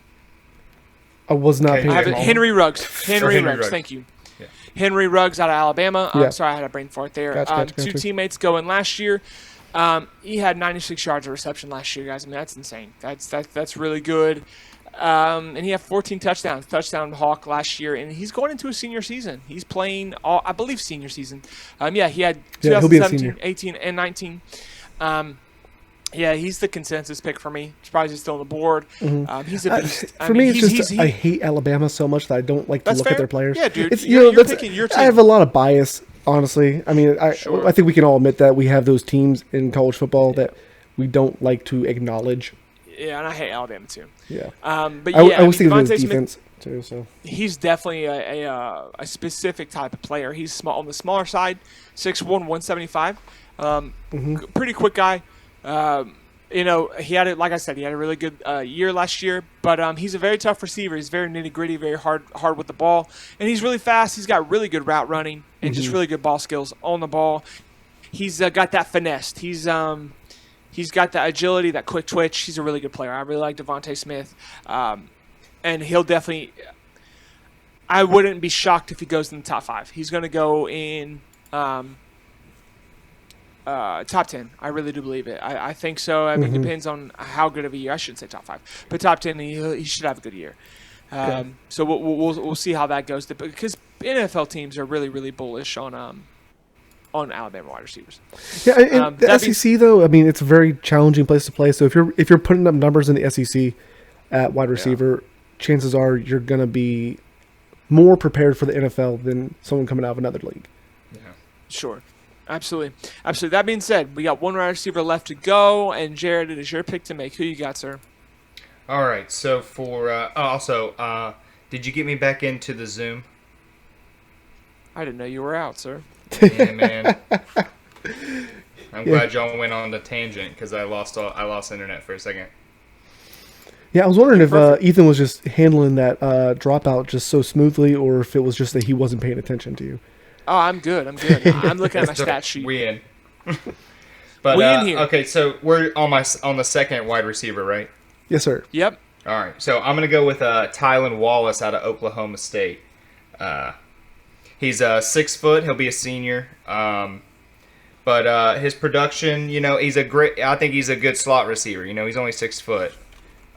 I was not paying attention. Henry Ruggs. Henry Ruggs. Thank you. Yeah. Henry Ruggs out of Alabama. I'm sorry, I had a brain fart there. Gotcha. 2 teammates going last year. He had 96 yards of reception last year, guys. That's insane. That's really good. And he had 14 touchdowns. Touchdown hawk last year. And he's going into a senior season. He's playing, I believe, senior season. He had 2017, 18, and 19. Yeah, he's the consensus pick for me. Surprised he's still on the board. He's a beast. For me, I hate Alabama so much that I don't like to look at their players. Yeah, dude. You're picking your team. I have a lot of bias honestly. I mean, Sure. I think we can all admit that we have those teams in college football that we don't like to acknowledge. Yeah, and I hate Alabama too. Yeah. But I, yeah, I was thinking of Devontae his Smith, defense too. So he's definitely a specific type of player. He's small on the smaller side, 6'1", 175. Pretty quick guy. He had it. Like I said, he had a really good year last year. But he's a very tough receiver. He's very nitty gritty, very hard with the ball, and he's really fast. He's got really good route running and just really good ball skills on the ball. He's got that finesse. He's got that agility, that quick twitch. He's a really good player. I really like Devontae Smith, and he'll definitely. I wouldn't be shocked if he goes in the top 5. He's going to go in. Top 10. I really do believe it. I think so. I mean, it depends on how good of a year. I shouldn't say top 5, but top 10. He should have a good year. So we'll see how that goes. Because NFL teams are really, really bullish on Alabama wide receivers. yeah, and the SEC though, I mean, it's a very challenging place to play. So if you're putting up numbers in the SEC at wide receiver, chances are you're going to be more prepared for the NFL than someone coming out of another league. Yeah, sure. Absolutely. That being said, we got one wide receiver left to go, and Jared, it is your pick to make. Who you got, sir? All right. So did you get me back into the Zoom? I didn't know you were out, sir. Yeah, man. I'm glad y'all went on the tangent because I lost internet for a second. Yeah, I was wondering if Ethan was just handling that dropout just so smoothly, or if it was just that he wasn't paying attention to you. Oh, I'm good. I'm looking at my stat sheet. We in. But we in here. Okay, so we're on the second wide receiver, right? Yes, sir. Yep. All right. So I'm gonna go with Tylan Wallace out of Oklahoma State. He's 6 foot. He'll be a senior. But his production, I think he's a good slot receiver. He's only 6 foot.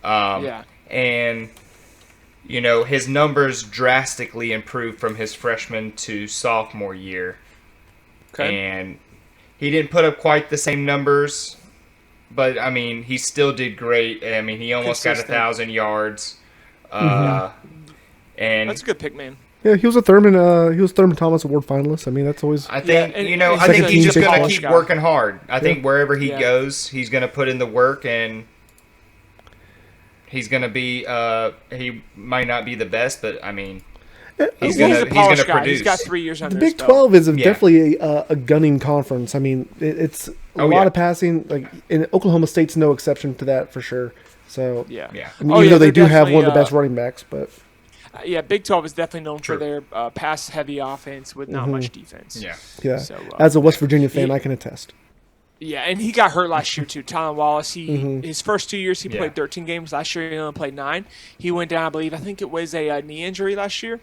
And his numbers drastically improved from his freshman to sophomore year. Okay. And he didn't put up quite the same numbers, but I mean, he still did great. I mean, he almost got 1,000 yards. And that's a good pick, man. Yeah, he was a Thurman Thomas Award finalist. I mean, that's always. I think I think he's just gonna keep working hard. I think wherever he goes, he's gonna put in the work, and he's gonna be. He might not be the best, but I mean, he's gonna produce. He's got 3 years under the his Big belt. 12 is definitely a gunning conference. I mean, it's a lot of passing. Like, and Oklahoma State's no exception to that for sure. So yeah. I mean, even though they do have one of the best running backs, but. Big 12 is definitely known for their pass-heavy offense with not much defense. Yeah. So, as a West Virginia fan, I can attest. Yeah, and he got hurt last year too. Tylan Wallace, his first 2 years he played 13 games. Last year he only played 9. He went down, I think it was a knee injury last year.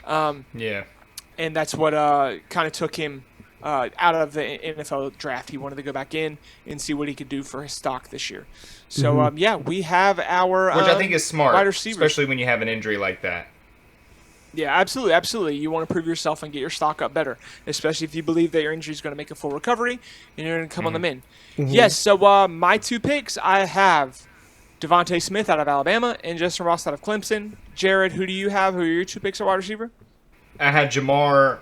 And that's what kind of took him out of the NFL draft. He wanted to go back in and see what he could do for his stock this year. So we have our which I think is smart, wide receivers. Especially when you have an injury like that. Yeah, absolutely. You want to prove yourself and get your stock up better, especially if you believe that your injury is going to make a full recovery and you're going to come on them in. Yes, so my 2 picks, I have Devontae Smith out of Alabama and Justin Ross out of Clemson. Jared, who do you have? Who are your 2 picks at wide receiver? I had Jamar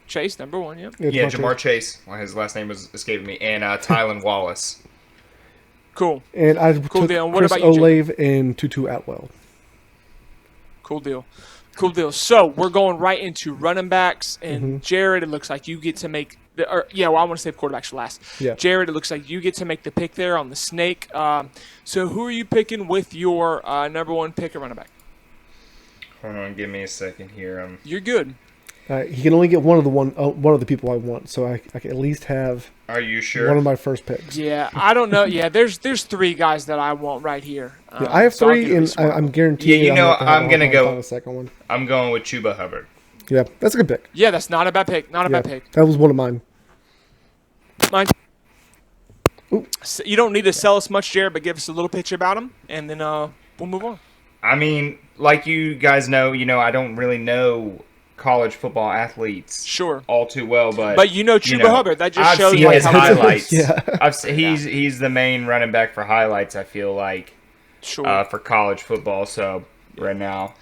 Chase, number 1, yep. Yeah, Jamar Chase. Well, his last name was escaping me. And Tylan Wallace. Cool. And I took deal. What Chris about you, Olav and Tutu Atwell. Cool deal. So we're going right into running backs, and Jared, it looks like you get to make I want to save quarterbacks for last. Yeah. Jared, it looks like you get to make the pick there on the snake. So who are you picking with your number 1 pick at running back? Hold on, give me a second here. You're good. He can only get one of the people I want, so I can at least have. Are you sure? One of my first picks. Yeah, I don't know. Yeah, there's 3 guys that I want right here. I have 3, and I'm guaranteed. Yeah, I'm gonna go on the second one. I'm going with Chuba Hubbard. Yeah, that's a good pick. Yeah, that's not a bad pick. Not a bad pick. That was one of mine. So you don't need to sell us much, Jared, but give us a little pitch about him, and then we'll move on. I mean, like you guys know, I don't really know college football athletes all too well, but Chuba Hubbard. That just shows I've seen his highlights. Yeah. He's the main running back for highlights, I feel like, for college football. So right now,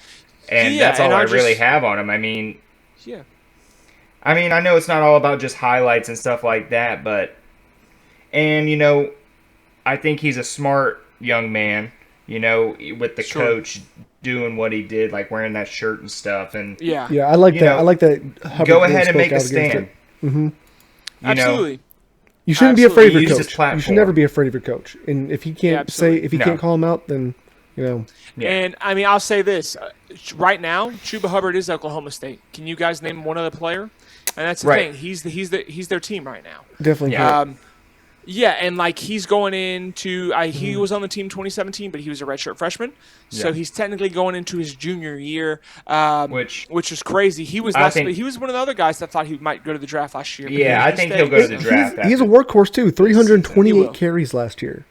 and that's all I really have on him. I mean, I mean, I know it's not all about just highlights and stuff like that, and I think he's a smart young man, with the coach doing what he did, like wearing that shirt and stuff. And Yeah. Yeah, I like that. I like that. Hubbard go really ahead and spoke make a out against stand. it. Mm-hmm. Absolutely. You shouldn't be afraid of your Use his coach. You platform. should never be afraid of your coach. And if he can't absolutely. can't call him out, then Yeah. And I mean, I'll say this: right now, Chuba Hubbard is Oklahoma State. Can you guys name one other player? And that's the Right. thing. He's their team right now. definitely. Yeah. Yeah, and like he's going into he was on the team 2017, but he was a redshirt freshman, so Yeah. he's technically going into his junior year, Which is crazy. He was he was one of the other guys that thought he might go to the draft last year. but Yeah, he I think stayed. he'll go to the draft. He's a workhorse too. He 328 will. carries last year.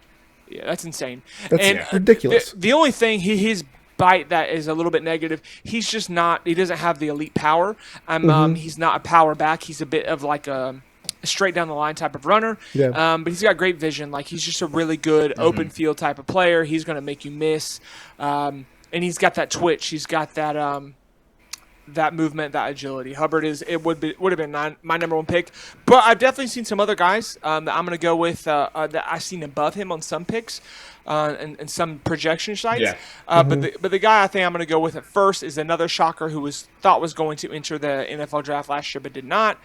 Yeah, that's insane. That's and ridiculous. The only thing his bite that is a little bit negative, he's just not. He doesn't have the elite power. He's not a power back. He's a bit of like a straight down the line type of runner. Yeah. But he's got great vision. Like he's just a really good open field type of player. He's going to make you miss. And he's got that twitch. He's got that that movement, that agility. Hubbard would have been my number one pick. But I've definitely seen some other guys that I'm going to go with that I've seen above him on some picks and some projection sites. Yeah. But the guy I think I'm going to go with at first is another shocker who thought was going to enter the NFL draft last year but did not.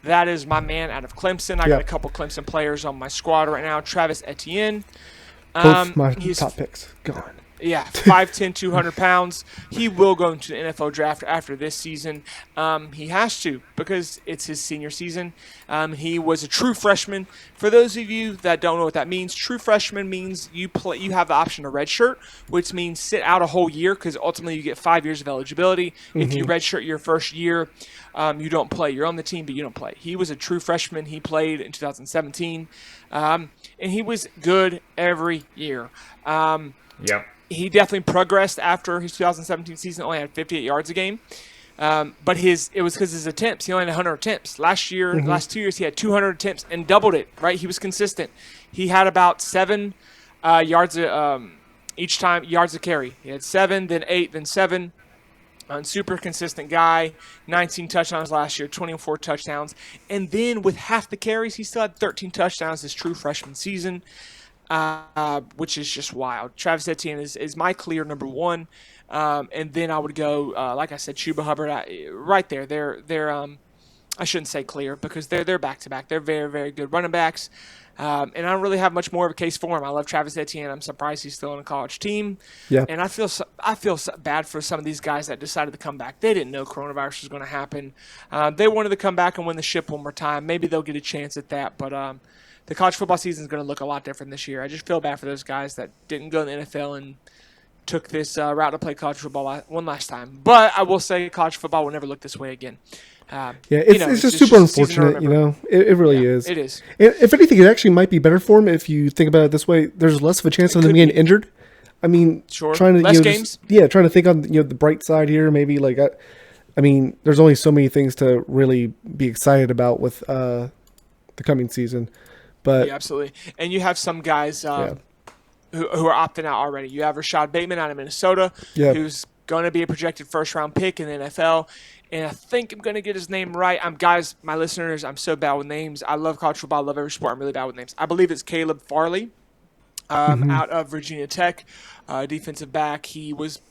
That is my man out of Clemson. I got a couple Clemson players on my squad right now. Travis Etienne. Both my top picks gone. Yeah, 5'10", 200 pounds. He will go into the NFL draft after this season. He has to because it's his senior season. He was a true freshman. For those of you that don't know what that means, true freshman means you have the option to redshirt, which means sit out a whole year because ultimately you get 5 years of eligibility. If you redshirt your first year, you don't play. You're on the team, but you don't play. He was a true freshman. He played in 2017, and he was good every year. Yeah. He definitely progressed after his 2017 season. Only had 58 yards a game, but it was because his attempts. He only had 100 attempts last year. Last 2 years, he had 200 attempts and doubled it. Right, he was consistent. He had about 7 yards each time, yards of carry. He had 7, then 8, then 7. Super consistent guy. 19 touchdowns last year, 24 touchdowns, and then with half the carries, he still had 13 touchdowns his true freshman season. Which is just wild. Travis Etienne is my clear number one, and then I would go like I said, Chuba Hubbard right there. They're I shouldn't say clear because they're back to back. They're very very good running backs, and I don't really have much more of a case for him. I love Travis Etienne. I'm surprised he's still on a college team. Yeah, and I feel bad for some of these guys that decided to come back. They didn't know coronavirus was going to happen. They wanted to come back and win the ship one more time. Maybe they'll get a chance at that, but the college football season is going to look a lot different this year. I just feel bad for those guys that didn't go to the NFL and took this route to play college football one last time. But I will say college football will never look this way again. It's just super unfortunate, It really is. It is. If anything, it actually might be better for him if you think about it this way. There's less of a chance of them getting injured. I mean, trying to less games. Trying to think on the bright side here. Maybe I mean, there's only so many things to really be excited about with the coming season. But yeah, absolutely. And you have some guys who are opting out already. You have Rashod Bateman out of Minnesota, who's going to be a projected first-round pick in the NFL. And I think I'm going to get his name right. My listeners, I'm so bad with names. I love college football. I love every sport. I'm really bad with names. I believe it's Caleb Farley out of Virginia Tech, defensive back. He was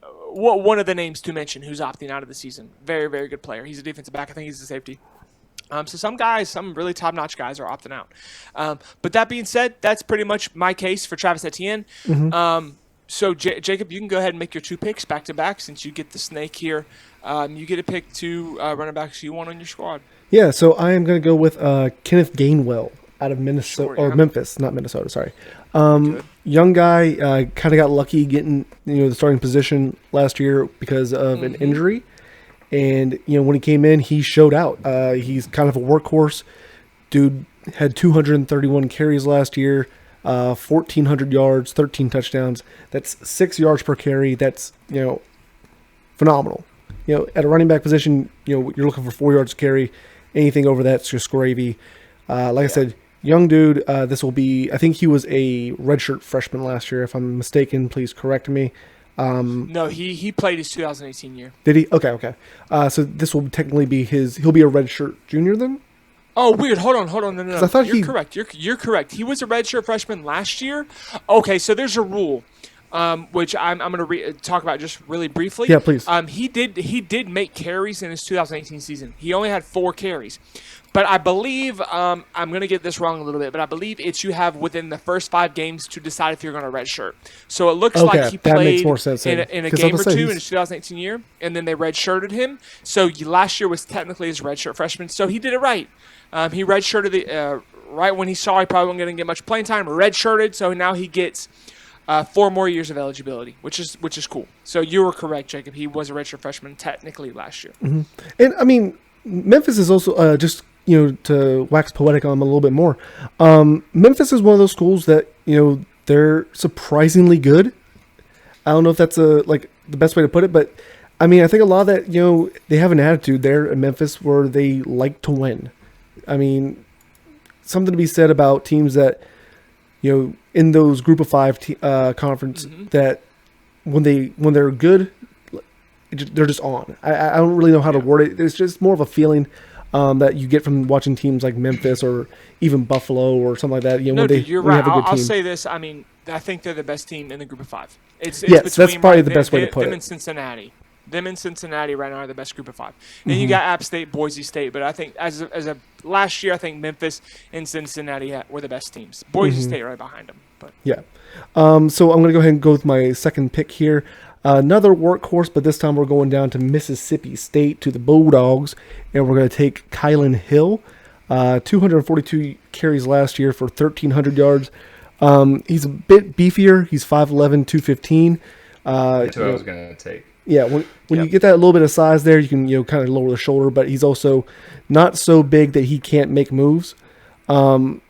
one of the names to mention who's opting out of the season. Very, very good player. He's a defensive back. I think he's a safety. So some really top-notch guys are opting out. But that being said, that's pretty much my case for Travis Etienne. So, Jacob, you can go ahead and make your 2 picks back-to-back since you get the snake here. You get to pick 2 running backs you want on your squad. Yeah, so I am going to go with Kenneth Gainwell out of Minnesota or Memphis, not Minnesota. Sorry, young guy, kind of got lucky getting the starting position last year because of an injury. And, when he came in, he showed out. He's kind of a workhorse. Dude had 231 carries last year, 1,400 yards, 13 touchdowns. That's 6 yards per carry. That's, phenomenal. At a running back position, you're looking for 4 yards to carry. Anything over that's just gravy. I said, young dude, this will be, I think he was a redshirt freshman last year. If I'm mistaken, please correct me. No, he played his 2018 year. Did he? Okay. So this will technically be his. He'll be a redshirt junior then. Oh, weird. Hold on. No. I thought you're correct. You're correct. He was a redshirt freshman last year. Okay, so there's a rule, which I'm going to talk about just really briefly. Yeah, please. He did make carries in his 2018 season. He only had 4 carries, but I believe I'm going to get this wrong a little bit, but I believe it's you have within the first 5 games to decide if you're going to redshirt. So it looks like he that played makes more sense in a game or two in his 2018 year, and then they redshirted him. So last year was technically his redshirt freshman. So he did it right. He redshirted right when he saw he probably wasn't going to get much playing time. Redshirted, so now he gets 4 more years of eligibility, which is cool. So you were correct, Jacob. He was a redshirt freshman technically last year. Mm-hmm. And I mean, Memphis is also just to wax poetic on them a little bit more. Memphis is one of those schools that they're surprisingly good. I don't know if that's the best way to put it, but I mean I think a lot of that they have an attitude there in Memphis where they like to win. I mean, something to be said about teams that, in those group of 5 conference that when they're good, they're just on. I don't really know how to word it. It's just more of a feeling that you get from watching teams like Memphis or even Buffalo or something like that. No, dude, you're right. I'll say this. I mean, I think they're the best team in the group of 5. It's yes, that's probably the best way to put it. Them and Cincinnati right now are the best group of 5. And you got App State, Boise State, but I think as a last year, I think Memphis and Cincinnati were the best teams. Boise State right behind them. But yeah. So I'm going to go ahead and go with my second pick here. Another workhorse, but this time we're going down to Mississippi State to the Bulldogs, and we're going to take Kylin Hill. 242 carries last year for 1,300 yards. He's a bit beefier. He's 5'11", 215. That's what I was going to take. Yeah, when you get that little bit of size there, you can kind of lower the shoulder, but he's also not so big that he can't make moves. Like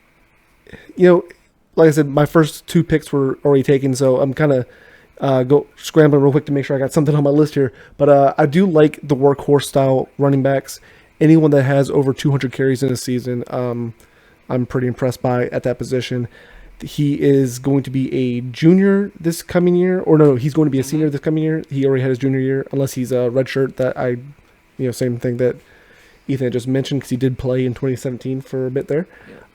I said, my first 2 picks were already taken, so I'm kind of scrambling real quick to make sure I got something on my list here. But I do like the workhorse style running backs. Anyone that has over 200 carries in a season, I'm pretty impressed by at that position. He is going to be a junior this coming year, or no, he's going to be a senior this coming year. He already had his junior year, unless he's a redshirt. That same thing that Ethan just mentioned, because he did play in 2017 for a bit there.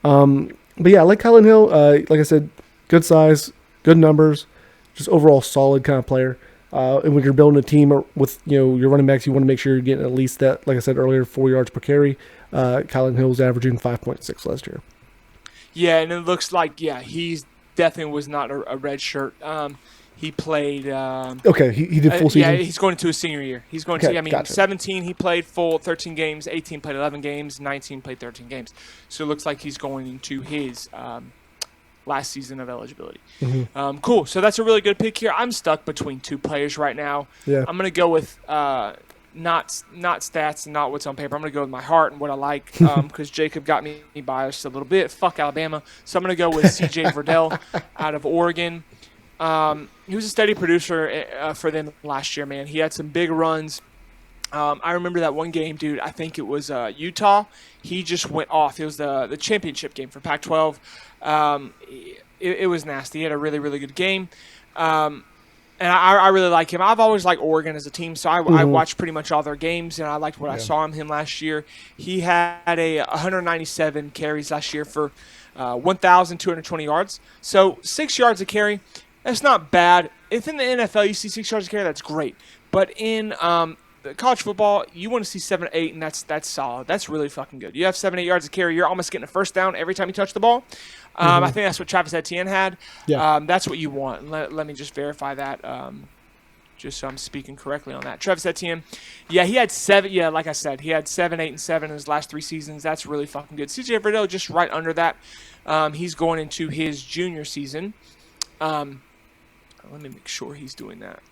But yeah, I like Kylin Hill. Like I said, good size, good numbers, just overall solid kind of player. And when you're building a team with your running backs, you want to make sure you're getting at least that, like I said earlier, 4 yards per carry. Kylin Hill was averaging 5.6 last year. Yeah, and it looks like he's definitely was not a red shirt. He played. Okay, he did full season. Yeah, he's going into his senior year. He's going to. I mean, gotcha. 17 he played full 13 games. 18 played 11 games. 19 played 13 games. So it looks like he's going into his last season of eligibility. Cool. So that's a really good pick here. I'm stuck between 2 players right now. Yeah. I'm gonna go with not stats and not what's on paper. I'm going to go with my heart and what I like because Jacob got me biased a little bit. Fuck Alabama. So I'm going to go with CJ Verdell out of Oregon. He was a steady producer for them last year, man. He had some big runs. I remember that one game, dude. I think it was Utah. He just went off. It was the championship game for Pac-12. It was nasty. He had a really, really good game. And I really like him. I've always liked Oregon as a team, so I watched pretty much all their games, and I liked what I saw in him last year. He had 197 carries last year for 1,220 yards. So 6 yards a carry, that's not bad. If in the NFL you see 6 yards a carry, that's great. But in college football, you want to see 7, 8, and that's solid. That's really fucking good. You have 7, 8 yards a carry, you're almost getting a first down every time you touch the ball. I think that's what Travis Etienne had. Yeah. That's what you want. Let me just verify that, just so I'm speaking correctly on that. Travis Etienne, he had 7. Yeah, like I said, he had 7, 8, and 7 in his last 3 seasons. That's really fucking good. CJ Verdell just right under that. He's going into his junior season. Let me make sure he's doing that.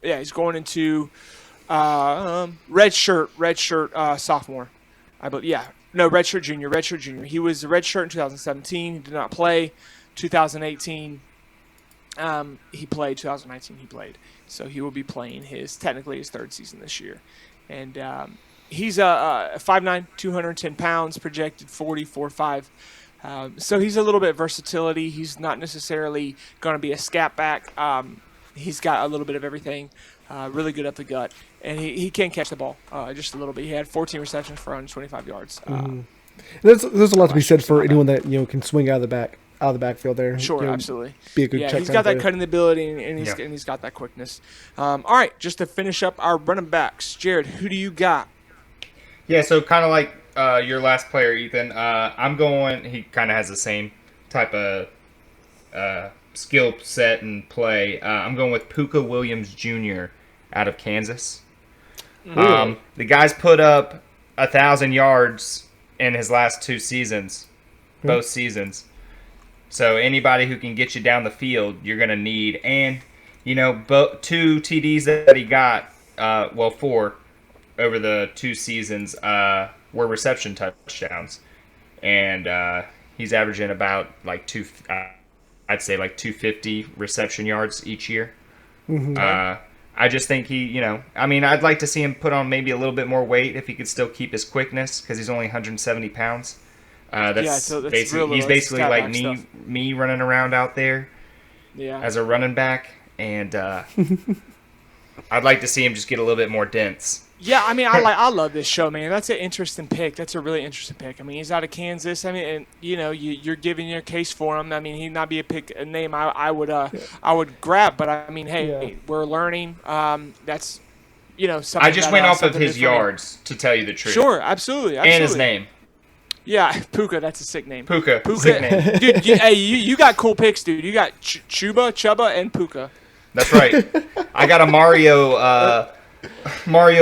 Yeah, he's going into red shirt sophomore. I believe. Yeah. No, redshirt junior. He was a redshirt in 2017. He did not play. 2018, he played. 2019, he played. So he will be playing technically his 3rd season this year. And he's 5'9", 210 pounds, projected 4.5. So he's a little bit versatility. He's not necessarily going to be a scat back. He's got a little bit of everything. Really good up the gut, and he can catch the ball just a little bit. He had 14 receptions for 125 yards. There's a lot to be said for anyone that can swing out of the backfield there. Sure, absolutely. Be a good check. He's got that cutting ability, and he's got that quickness. All right, just to finish up our running backs, Jared, who do you got? Yeah, so kind of like your last player, Ethan. I'm going. He kind of has the same type of skill set and play. I'm going with Puka Williams Jr. out of Kansas. Really? The guy's put up 1,000 yards in his last 2 seasons, both seasons. So anybody who can get you down the field, you're going to need. And, 2 TDs that he got, 4 over the 2 seasons were reception touchdowns. And he's averaging about I'd say 250 reception yards each year. I just think I'd like to see him put on maybe a little bit more weight if he could still keep his quickness, because he's only 170 pounds. He's basically like me running around out there as a running back, and I'd like to see him just get a little bit more dense. Yeah, I love this show, man. That's an interesting pick. That's a really interesting pick. He's out of Kansas. And you're giving your case for him. He'd not be a name I would grab. But we're learning. That's something. I just went off of his yards, to tell you the truth. Sure, absolutely. And his name. Yeah, Puka. That's a sick name. Puka. Sick name. Dude. You got cool picks, dude. You got Chubba, and Puka. That's right. I got a Mario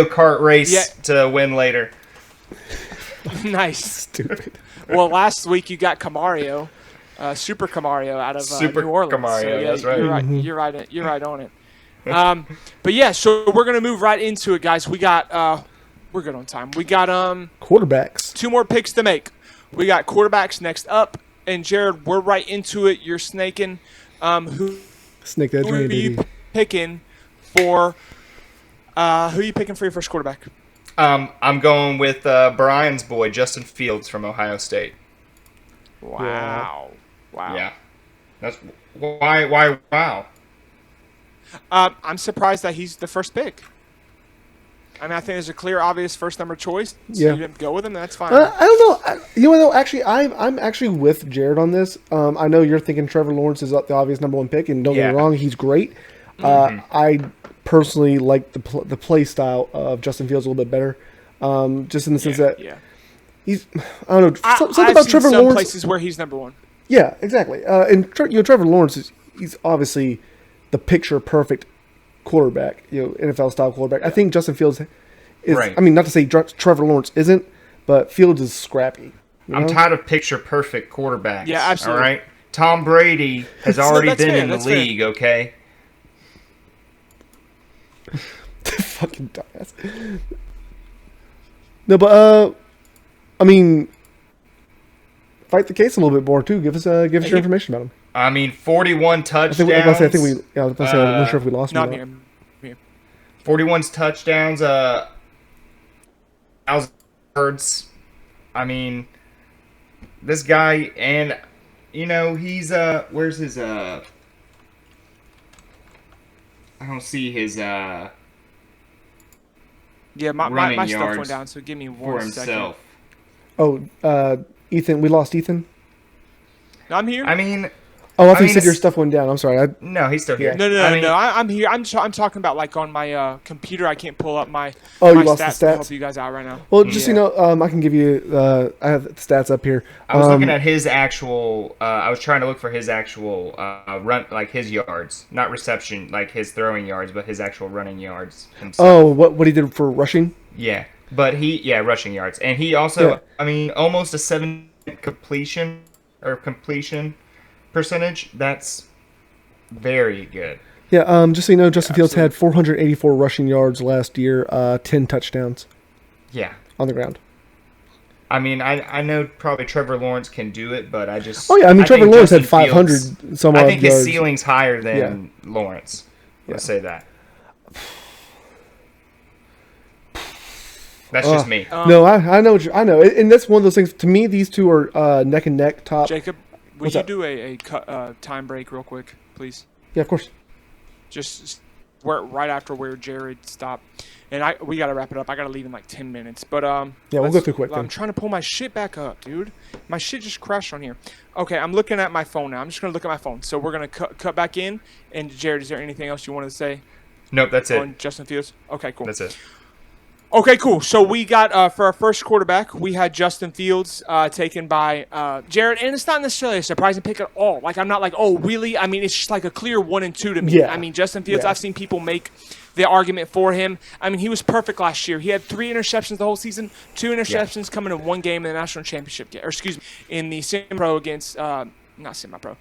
Kart race to win later. Nice. Stupid. Well, last week you got Camario, Super Camario out of New Orleans. Camario, so, that's right. You're right on it. But yeah, so we're gonna move right into it, guys. We got we're good on time. We got quarterbacks. 2 more picks to make. We got quarterbacks next up, and Jared, we're right into it. You're snaking. Snake that who are you picking for? Who are you picking for your first quarterback? I'm going with Brian's boy, Justin Fields from Ohio State. Wow. Yeah. That's why wow. I'm surprised that he's the first pick. I think there's a clear, obvious first number choice. So you didn't go with him. That's fine. I don't know. Actually, I'm actually with Jared on this. I know you're thinking Trevor Lawrence is the obvious number 1 pick, and don't get me wrong, he's great. I personally like the play style of Justin Fields a little bit better, just in the sense that he's I don't know something about Trevor Lawrence. Places where he's number 1. Yeah, exactly. And Trevor Lawrence he's obviously the picture perfect quarterback, NFL style quarterback. I think Justin Fields is. Right. Not to say Trevor Lawrence isn't, but Fields is scrappy. I'm tired of picture perfect quarterbacks. Yeah, absolutely. All right. Tom Brady has already been in the league. Fair. Okay. Fucking dumbass. No, but fight the case a little bit more too. Give us your information about him. 41 touchdowns. I'm not sure if we lost him. Not here. 41 touchdowns. 1,000 yards. This guy, and he's where's his I don't see his my running stuff yards went down, so give me for 1 himself. second. Oh, Ethan, we lost Ethan. No, I'm here. Oh, I thought you said your stuff went down. I'm sorry. No, he's still here. No. I'm here. I'm talking about on my computer. I can't pull up my you my lost stats the to stats? help you guys out right now. Well, just I can give you. I have the stats up here. I was looking at his actual. I was trying to look for his actual run, like his yards, not reception, like his throwing yards, but his actual running yards himself. Oh, what he did for rushing? Yeah, but rushing yards, and he also, almost a 7 completion percentage. That's very good. Yeah, just so you know, Justin Fields had 484 rushing yards last year, 10 touchdowns. Yeah. On the ground. I know probably Trevor Lawrence can do it, but I just... Oh, yeah, Trevor Lawrence had 500 some odd yards. I think his ceiling's higher than Lawrence. Let's say that. That's just me. No, I know, and that's one of those things. To me, these two are neck and neck top. Jacob, would you do a time break real quick, please? Yeah, of course. just right after where Jared stopped. And we got to wrap it up. I got to leave in like 10 minutes. But yeah, we'll go through quick. I'm trying to pull my shit back up, dude. My shit just crashed on here. Okay, I'm looking at my phone now. I'm just going to look at my phone. So we're going to cut back in. And Jared, is there anything else you wanted to say? Nope, that's it. On Justin Fields? Okay, cool. That's it. Okay, cool. So we got, for our first quarterback, we had Justin Fields taken by Jared. And it's not necessarily a surprising pick at all. Like, I'm not like, oh, really? I mean, it's just like a clear 1 and 2 to me. Yeah. I mean, Justin Fields, Yeah. I've seen people make the argument for him. I mean, he was perfect last year. He had 3 interceptions the whole season, 2 interceptions coming in one game in the national championship game, or excuse me, in the semi-pro against, not semi-pro,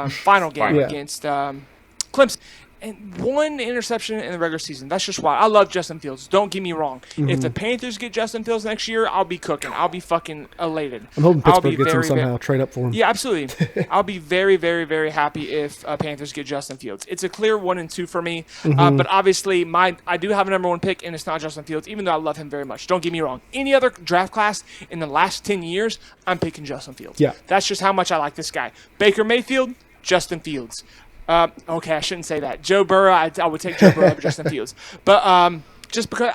final game Yeah. against Clemson. And 1 interception in the regular season. That's just why. I love Justin Fields. Don't get me wrong. If the Panthers get Justin Fields next year, I'll be cooking. I'll be fucking elated. I'm hoping I'll Pittsburgh be gets him very, somehow, trade up for him. Yeah, absolutely. I'll be very, very, very happy if Panthers get Justin Fields. It's a clear 1 and 2 for me. But obviously, I do have a number 1 pick, and it's not Justin Fields, even though I love him very much. Don't get me wrong. Any other draft class in the last 10 years, I'm picking Justin Fields. Yeah. That's just how much I like this guy. Baker Mayfield, Justin Fields. Okay, I shouldn't say that. Joe Burrow, I would take Joe Burrow over Justin Fields. But just because,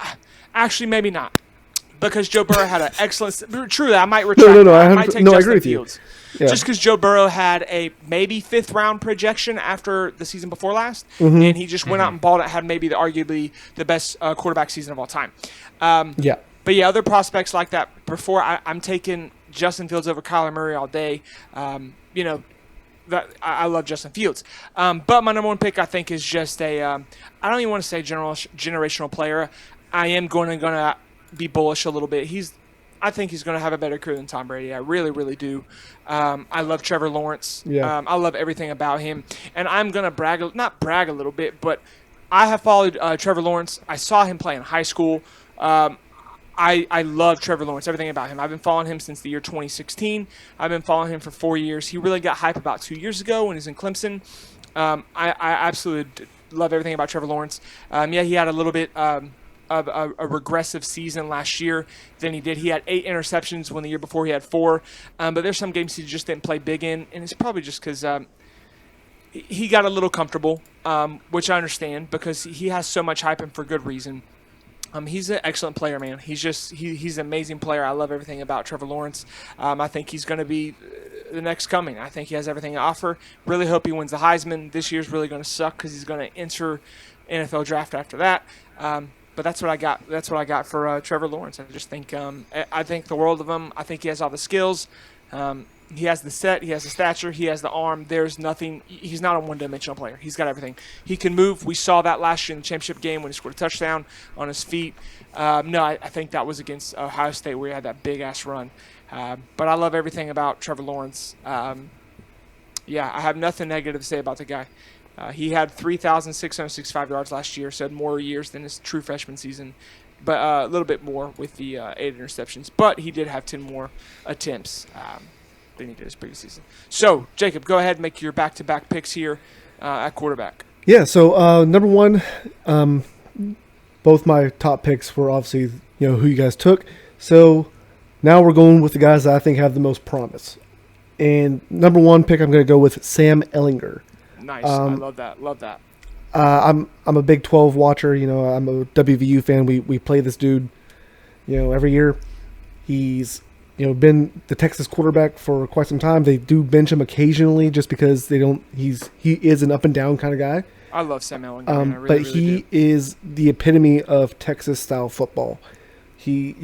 actually, maybe not. Because Joe Burrow had an excellent. True, I might retract. No, that. I 100% might take no, I Justin agree with you. Fields. Yeah. Just because Joe Burrow had a maybe 5th round projection after the season before last, and he just went out and balled it, had maybe arguably the best quarterback season of all time. Yeah. But yeah, other prospects like that. Before I'm taking Justin Fields over Kyler Murray all day. I love Justin Fields. But my number 1 pick, I think, is just I don't even want to say generational player. I am going to be bullish a little bit. I think he's going to have a better career than Tom Brady. I really, really do. I love Trevor Lawrence. Yeah. I love everything about him. And I'm going to not brag a little bit, but I have followed Trevor Lawrence. I saw him play in high school. I love Trevor Lawrence, everything about him. I've been following him since the year 2016. I've been following him for 4 years. He really got hype about 2 years ago when he was in Clemson. I absolutely love everything about Trevor Lawrence. Yeah, he had a little bit of a regressive season last year than he did. He had 8 interceptions when the year before he had 4. But there's some games he just didn't play big in, and it's probably just because he got a little comfortable, which I understand because he has so much hype and for good reason. He's an excellent player, man. He's an amazing player. I love everything about Trevor Lawrence. I think he's going to be the next coming. I think he has everything to offer. Really hope he wins the Heisman. This year's really going to suck because he's going to enter NFL draft after that. But that's what I got. That's what I got for Trevor Lawrence. I just think I think the world of him. I think he has all the skills. He has the set, he has the stature, he has the arm. There's nothing. He's not a one-dimensional player. He's got everything. He can move. We saw that last year in the championship game when he scored a touchdown on his feet. I think that was against Ohio State where he had that big-ass run. But I love everything about Trevor Lawrence. I have nothing negative to say about the guy. He had 3,665 yards last year, so had more years than his true freshman season. But a little bit more with the 8 interceptions. But he did have 10 more attempts than he did his previous season. So, Jacob, go ahead and make your back-to-back picks here at quarterback. Yeah, so number 1, both my top picks were obviously, who you guys took. So now we're going with the guys that I think have the most promise. And number 1 pick, I'm going to go with Sam Ehlinger. Nice. I love that. Love that. I'm a Big 12 watcher. I'm a WVU fan. We play this dude, every year. He's been the Texas quarterback for quite some time. They do bench him occasionally just because he is an up and down kind of guy. I love Sam Ehlinger. Man. I really, but really he do. is the epitome of Texas style football. He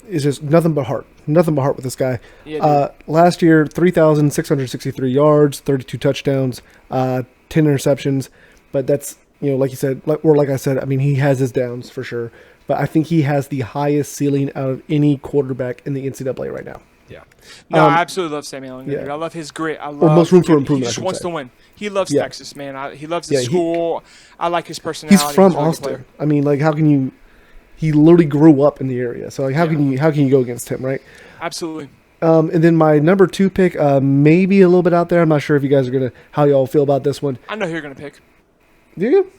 is just nothing but heart. Nothing but heart with this guy. Yeah, last year, 3,663 yards, 32 touchdowns, 10 interceptions. But that's, like you said, like I said, I mean, he has his downs for sure. But I think he has the highest ceiling out of any quarterback in the NCAA right now. Yeah. No, I absolutely love Sam Ehlinger. Yeah. Dude. I love his grit. I love most room for dude, improvement, He I just should wants say. to win. He loves Yeah. Texas, man. He loves his Yeah, school. I like his personality. He's from a really good Austin. player. I mean, like, how can you? He literally grew up in the area, so like, how can you go against him, right? Absolutely. And then my number 2 pick, maybe a little bit out there. I'm not sure if you guys are how y'all feel about this one. I know who you're gonna pick. Do you?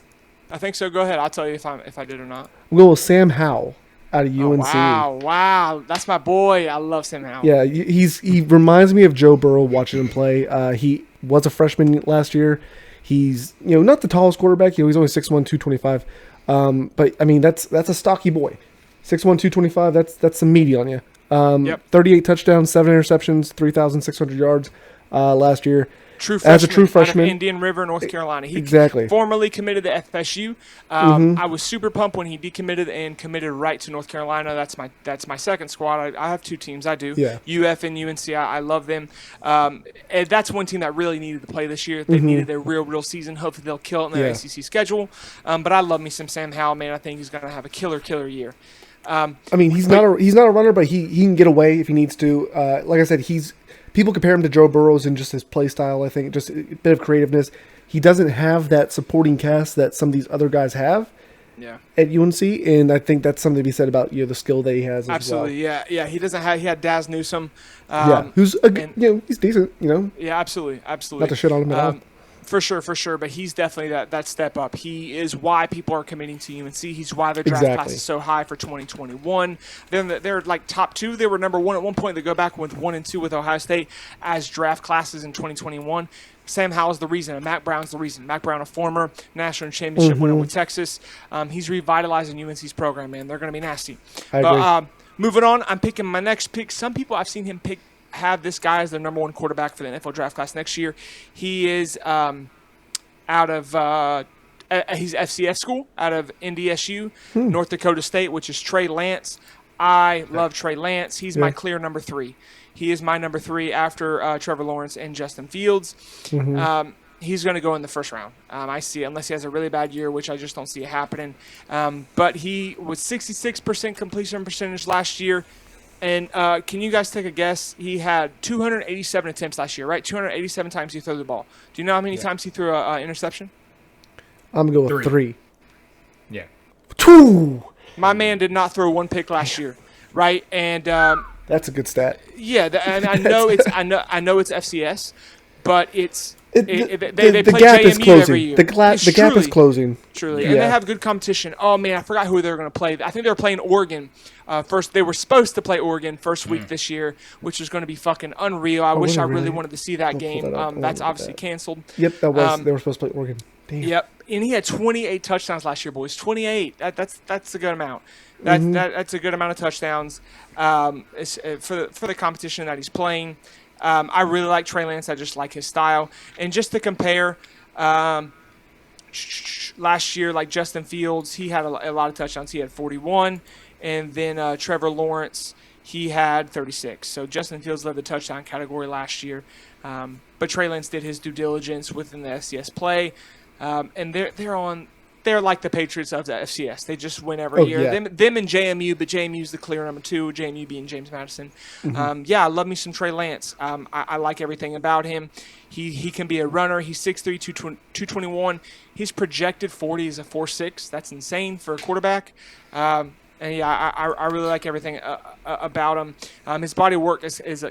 I think so. Go ahead. I'll tell you if I did or not. I'm going with Sam Howell out of UNC. Oh, wow, that's my boy. I love Sam Howell. Yeah, he reminds me of Joe Burrow watching him play. He was a freshman last year. He's not the tallest quarterback. He's only 6'1", 225. But I mean that's a stocky boy. 6'1", 225. That's some meat on you. 38 touchdowns, 7 interceptions, 3,600 yards last year. As a true freshman, out of Indian River, North Carolina. He exactly. Formerly committed to FSU. I was super pumped when he decommitted and committed right to North Carolina. That's my second squad. I have 2 teams. I do. Yeah. UF and UNC. I love them. And that's one team that really needed to play this year. They needed a real season. Hopefully they'll kill it in their ACC schedule. But I love me some Sam Howell, man. I think he's going to have a killer year. I mean, he's not a runner, but he can get away if he needs to. Like I said, people compare him to Joe Burrows in just his play style. I think just a bit of creativeness. He doesn't have that supporting cast that some of these other guys have. Yeah. At UNC, and I think that's something to be said about the skill that he has. Absolutely, as well. yeah. He doesn't have. He had Daz Newsome. Who's he's decent. Yeah, absolutely. Not to shit on him at all. For sure. But he's definitely that step up. He is why people are committing to UNC. He's why their draft class is so high for 2021. They're like top 2. They were number 1 at one point. They go back with 1 and 2 with Ohio State as draft classes in 2021. Sam Howell's the reason, and Mack Brown's the reason. Mack Brown, a former national championship winner with Texas. He's revitalizing UNC's program, man. They're going to be nasty. I agree. Moving on, I'm picking my next pick. Some people I've seen him have this guy as their number 1 quarterback for the NFL draft class next year. He is out of he's FCS school, out of NDSU, North Dakota State, which is Trey Lance. I love Trey Lance. He's my clear number 3. He is my number 3 after Trevor Lawrence and Justin Fields. He's going to go in the first round. I see it, unless he has a really bad year, which I just don't see it happening. But he was 66% completion percentage last year. And can you guys take a guess? He had 287 attempts last year, right? 287 times he threw the ball. Do you know how many times he threw an interception? I'm going to go with 3. Yeah. 2! My man did not throw 1 pick last year, right? And that's a good stat. Yeah, and I know it's FCS, but it's they the play gap JMU is closing. every year. The gap is closing. Truly, and they have good competition. Oh man, I forgot who they were going to play. I think they were playing Oregon. First, they were supposed to play Oregon first week this year, which was going to be fucking unreal. I wish I really wanted to see that game. That's obviously canceled. Yep, that was. They were supposed to play Oregon. Damn. Yep, and he had 28 touchdowns last year, boys. 28. That's a good amount. That's a good amount of touchdowns for the competition that he's playing. I really like Trey Lance. I just like his style. And just to compare, last year, like Justin Fields, he had a lot of touchdowns. He had 41. And then Trevor Lawrence, he had 36. So Justin Fields led the touchdown category last year. But Trey Lance did his due diligence within the FCS play. And they're like the Patriots of the FCS. They just win every year. Yeah. Them and JMU, but JMU's the clear number 2, JMU being James Madison. I love me some Trey Lance. I like everything about him. He can be a runner. He's 6'3", 221. His projected 40 is a 4.6. That's insane for a quarterback. I really like everything about him. His body work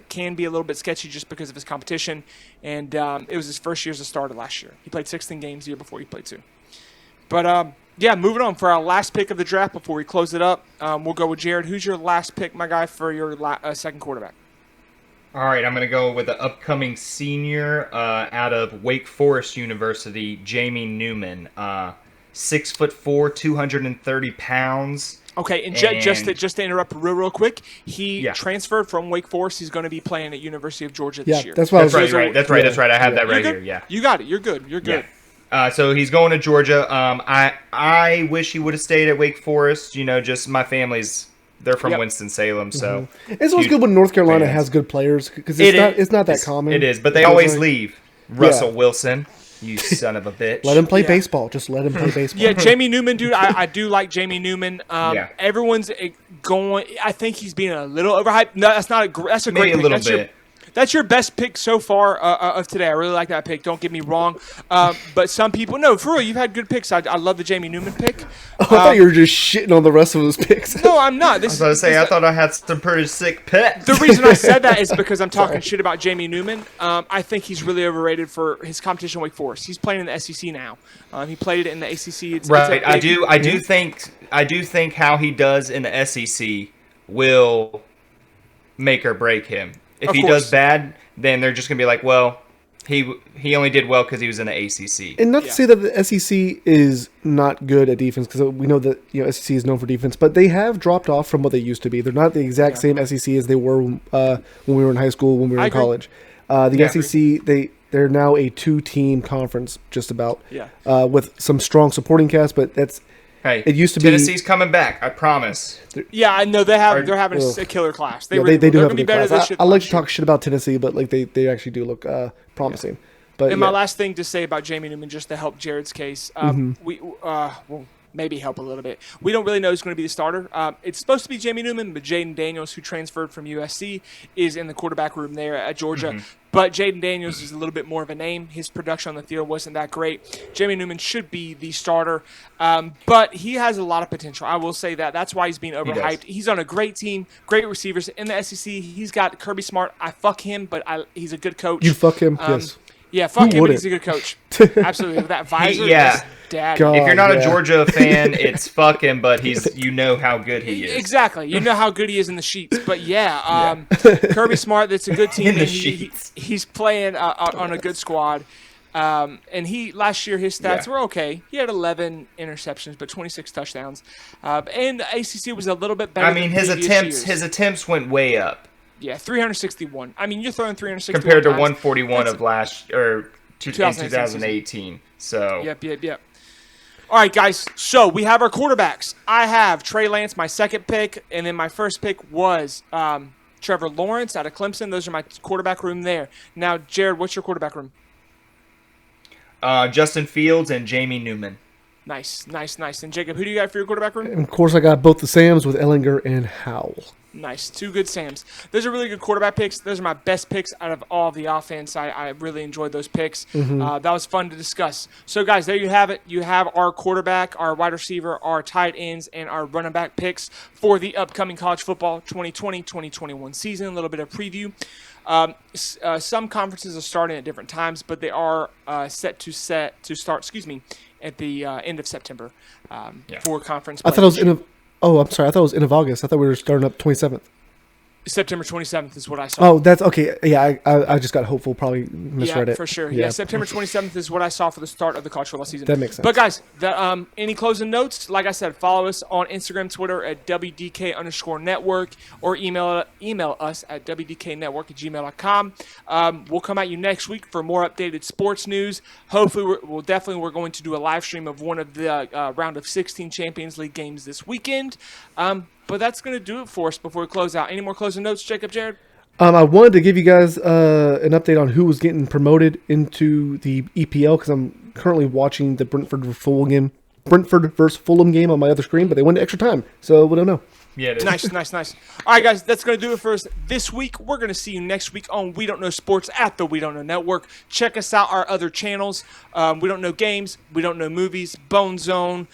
can be a little bit sketchy just because of his competition. And it was his first year as a starter last year. He played 16 games the year before he played 2. But, moving on for our last pick of the draft before we close it up. We'll go with Jared. Who's your last pick, my guy, for your second quarterback? All right, I'm going to go with the upcoming senior out of Wake Forest University, Jamie Newman. 6'4", 230 pounds. Okay, and just to interrupt real quick, he transferred from Wake Forest. He's going to be playing at University of Georgia this year. That's right. That's right. I have that right here. Yeah, you got it. You're good. You're good. Yeah. So he's going to Georgia. I wish he would have stayed at Wake Forest. Just my family's. They're from Winston-Salem, so it's always good when North Carolina has good players because it's not that common. It is, but they always leave. Russell Wilson, you son of a bitch. Let him play baseball. Just let him play baseball. Yeah, Jamie Newman, dude. I do like Jamie Newman. Everyone's going. I think he's being a little overhyped. No, that's not a. That's a great pick. A little bit. That's your best pick so far of today. I really like that pick. Don't get me wrong. But some people, no, for real, you've had good picks. I love the Jamie Newman pick. I thought you were just shitting on the rest of those picks. No, I'm not. I thought I had some pretty sick picks. The reason I said that is because I'm talking shit about Jamie Newman. I think he's really overrated for his competition with Wake Forest. He's playing in the SEC now. He played it in the ACC. I do think how he does in the SEC will make or break him. If he does bad, then they're just going to be like, well, He only did well because he was in the ACC. And not to say that the SEC is not good at defense, because we know that SEC is known for defense, but they have dropped off from what they used to be. They're not the exact same SEC as they were when we were in high school, when we were in college. The SEC, they're now a 2-team conference, just about, with some strong supporting cast. But it used to Tennessee's coming back, I promise. Yeah, I know they're having a killer class. They do have a good better class. this I like to talk shit about Tennessee, but they actually do look promising. Yeah. But my last thing to say about Jamie Newman, just to help Jared's case, we maybe help a little bit. We don't really know who's going to be the starter. It's supposed to be Jamie Newman, but Jaden Daniels, who transferred from USC, is in the quarterback room there at Georgia. Mm-hmm. But Jaden Daniels is a little bit more of a name. His production on the field wasn't that great. Jamie Newman should be the starter, but he has a lot of potential. I will say that. That's why he's being overhyped. He's on a great team, great receivers. In the SEC, he's got Kirby Smart. I fuck him, but he's a good coach. You fuck him? Yes. Yeah, fuck him, but he's a good coach. Absolutely. With that visor, dad. If you're not a Georgia fan, it's fuck him, but you know how good he is. Exactly. You know how good he is in the sheets. But Kirby Smart, that's a good team. He's playing on a good squad. And last year his stats were okay. He had 11 interceptions, but 26 touchdowns. And the ACC was a little bit better. I mean, his attempts went way up. Yeah, 361. I mean, you're throwing 361 compared to 141 of last or 2018. So Yep. All right, guys. So we have our quarterbacks. I have Trey Lance, my second pick, and then my first pick was Trevor Lawrence out of Clemson. Those are my quarterback room there. Now, Jared, what's your quarterback room? Justin Fields and Jamie Newman. Nice. And Jacob, who do you got for your quarterback room? And of course, I got both the Sams with Ellinger and Howell. Nice. 2 good Sams. Those are really good quarterback picks. Those are my best picks out of all of the offense. I really enjoyed those picks. Mm-hmm. That was fun to discuss. So, guys, there you have it. You have our quarterback, our wide receiver, our tight ends, and our running back picks for the upcoming college football 2020-2021 season. A little bit of preview. Some conferences are starting at different times, but they are set to start at the end of September for conference play. I thought it was I'm sorry. I thought it was end of August. I thought we were starting up 27th. September 27th is what I saw. Oh, that's okay. Yeah, I just got hopeful. Probably misread it. Yeah, for sure. Yeah, September 27th is what I saw for the start of the college football season. That makes sense. But guys, any closing notes? Like I said, follow us on Instagram, Twitter at WDK_network, or email us at WDKnetwork@gmail.com. We'll come at you next week for more updated sports news. Hopefully, we're going to do a live stream of one of the round of 16 Champions League games this weekend. But that's going to do it for us before we close out. Any more closing notes, Jacob, Jared? I wanted to give you guys an update on who was getting promoted into the EPL, because I'm currently watching the Brentford versus Fulham game on my other screen, but they went to extra time, so we don't know. Yeah, it is. Nice. All right, guys, that's going to do it for us this week. We're going to see you next week on We Don't Know Sports at the We Don't Know Network. Check us out, our other channels. We Don't Know Games, We Don't Know Movies, Bone Zone.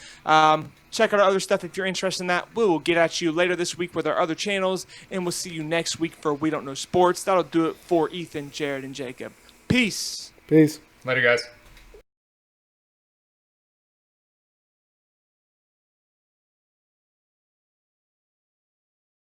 Check out our other stuff if you're interested in that. We will get at you later this week with our other channels, and we'll see you next week for We Don't Know Sports. That'll do it for Ethan, Jared, and Jacob. Peace. Peace. Later, guys.